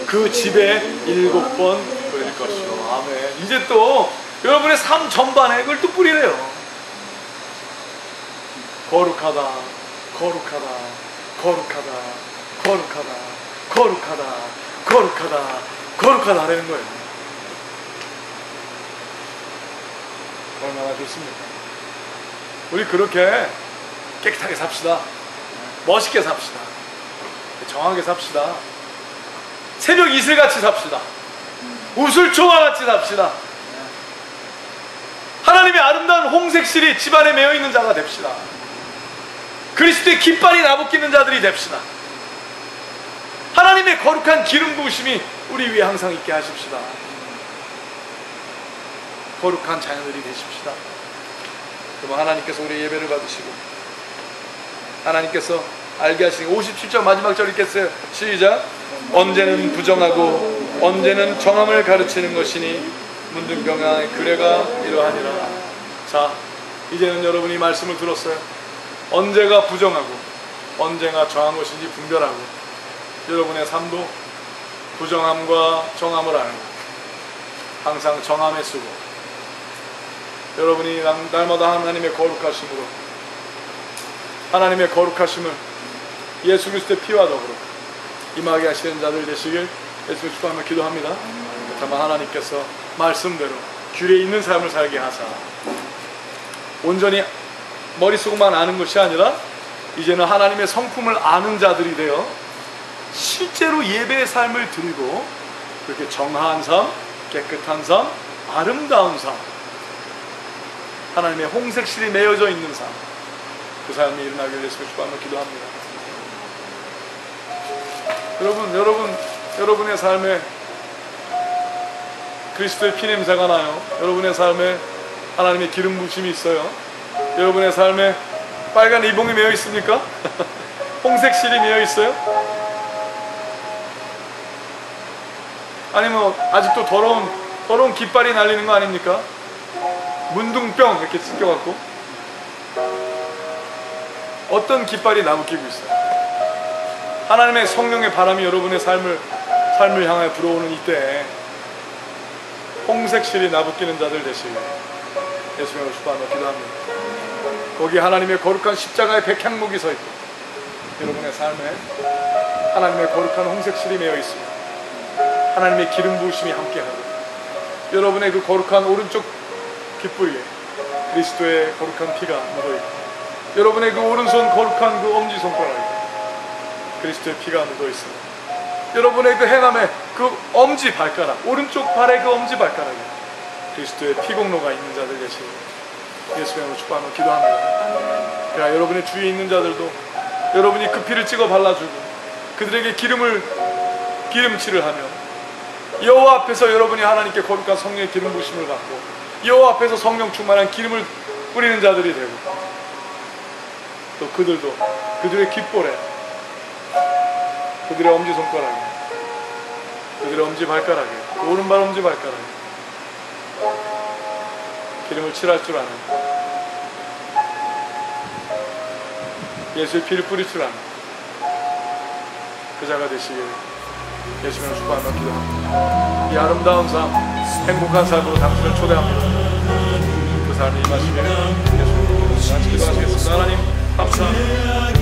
그 집에 7번 뿌릴 것이요. 아멘. 이제 또 여러분의 삶 전반에 그걸 또 뿌리래요. 거룩하다, 거룩하다, 거룩하다, 거룩하다, 거룩하다, 거룩하다, 거룩하다 하라는 거예요. 얼마나 좋습니까? 우리 그렇게 깨끗하게 삽시다. 멋있게 삽시다. 정하게 삽시다. 새벽 이슬같이 삽시다. 우슬초와 같이 삽시다. 하나님의 아름다운 홍색실이 집안에 매여있는 자가 됩시다. 그리스도의 깃발이 나부끼는 자들이 됩시다. 하나님의 거룩한 기름 부으심이 우리 위에 항상 있게 하십시다. 거룩한 자녀들이 되십시다. 그럼 하나님께서 우리 예배를 받으시고 하나님께서 알게 하시니 57절 마지막 절 읽겠어요. 시작. 언제는 부정하고 언제는 정함을 가르치는 것이니 문둥병의 규례가 이러하니라. 자, 이제는 여러분이 말씀을 들었어요. 언제가 부정하고 언제가 정한 것인지 분별하고 여러분의 삶도 부정함과 정함을 알고 항상 정함에 쓰고 여러분이 날마다 하나님의 거룩하심으로 하나님의 거룩하심을 예수 그리스도의 피와 더불어 임하게 하시는 자들 되시길 예수를 축복하며 기도합니다. 다만 하나님께서 말씀대로 규례 있는 삶을 살게 하사 온전히 머릿속만 아는 것이 아니라 이제는 하나님의 성품을 아는 자들이 되어 실제로 예배의 삶을 드리고 그렇게 정화한 삶, 깨끗한 삶, 아름다운 삶, 하나님의 홍색실이 매여져 있는 삶, 그 삶이 일어나기를 예수를 축복하며 기도합니다. 여러분의 삶에 그리스도의 피냄새가 나요. 여러분의 삶에 하나님의 기름 부으심이 있어요. 여러분의 삶에 빨간 리본이 매여 있습니까? 홍색실이 매여 있어요? 아니면 아직도 더러운 깃발이 날리는 거 아닙니까? 문둥병 이렇게 찢겨갖고 어떤 깃발이 나무끼고 있어요? 하나님의 성령의 바람이 여러분의 삶을 향하여 불어오는 이때에 홍색실이 나부끼는 자들 되시길 예수님으로 축복하며 기도합니다. 거기 하나님의 거룩한 십자가의 백향목이 서 있고 여러분의 삶에 하나님의 거룩한 홍색실이 매여 있습니다. 하나님의 기름 부으심이 함께하고 여러분의 그 거룩한 오른쪽 귓불에 그리스도의 거룩한 피가 묻어있고 여러분의 그 오른손 거룩한 그 엄지손가락에 그리스도의 피가 묻어있습니다. 여러분의 그 행함에 그 엄지발가락, 오른쪽 발의 그 엄지발가락에 그리스도의 피공로가 있는 자들 되시고 예수님으로 축복하며 기도합니다. 그러나 여러분의 주위에 있는 자들도 여러분이 그 피를 찍어 발라주고 그들에게 기름칠을 하며 여호와 앞에서 여러분이 하나님께 거룩한 성령의 기름 부으심을 받고 여호와 앞에서 성령 충만한 기름을 뿌리는 자들이 되고 또 그들도 그들의 귓볼에 그들의 엄지손가락에 그들의 엄지발가락에 오른발 엄지발가락에 기름을 칠할 줄 아는 예수의 피를 뿌릴 줄 아는 그 자가 되시길 예수님을 축복하며 기도합니다. 이 아름다운 삶, 행복한 삶으로 당신을 초대합니다. 그 삶이 임하시길 예수님을 같이 기도하시겠습니다. 하나님 감사합니다.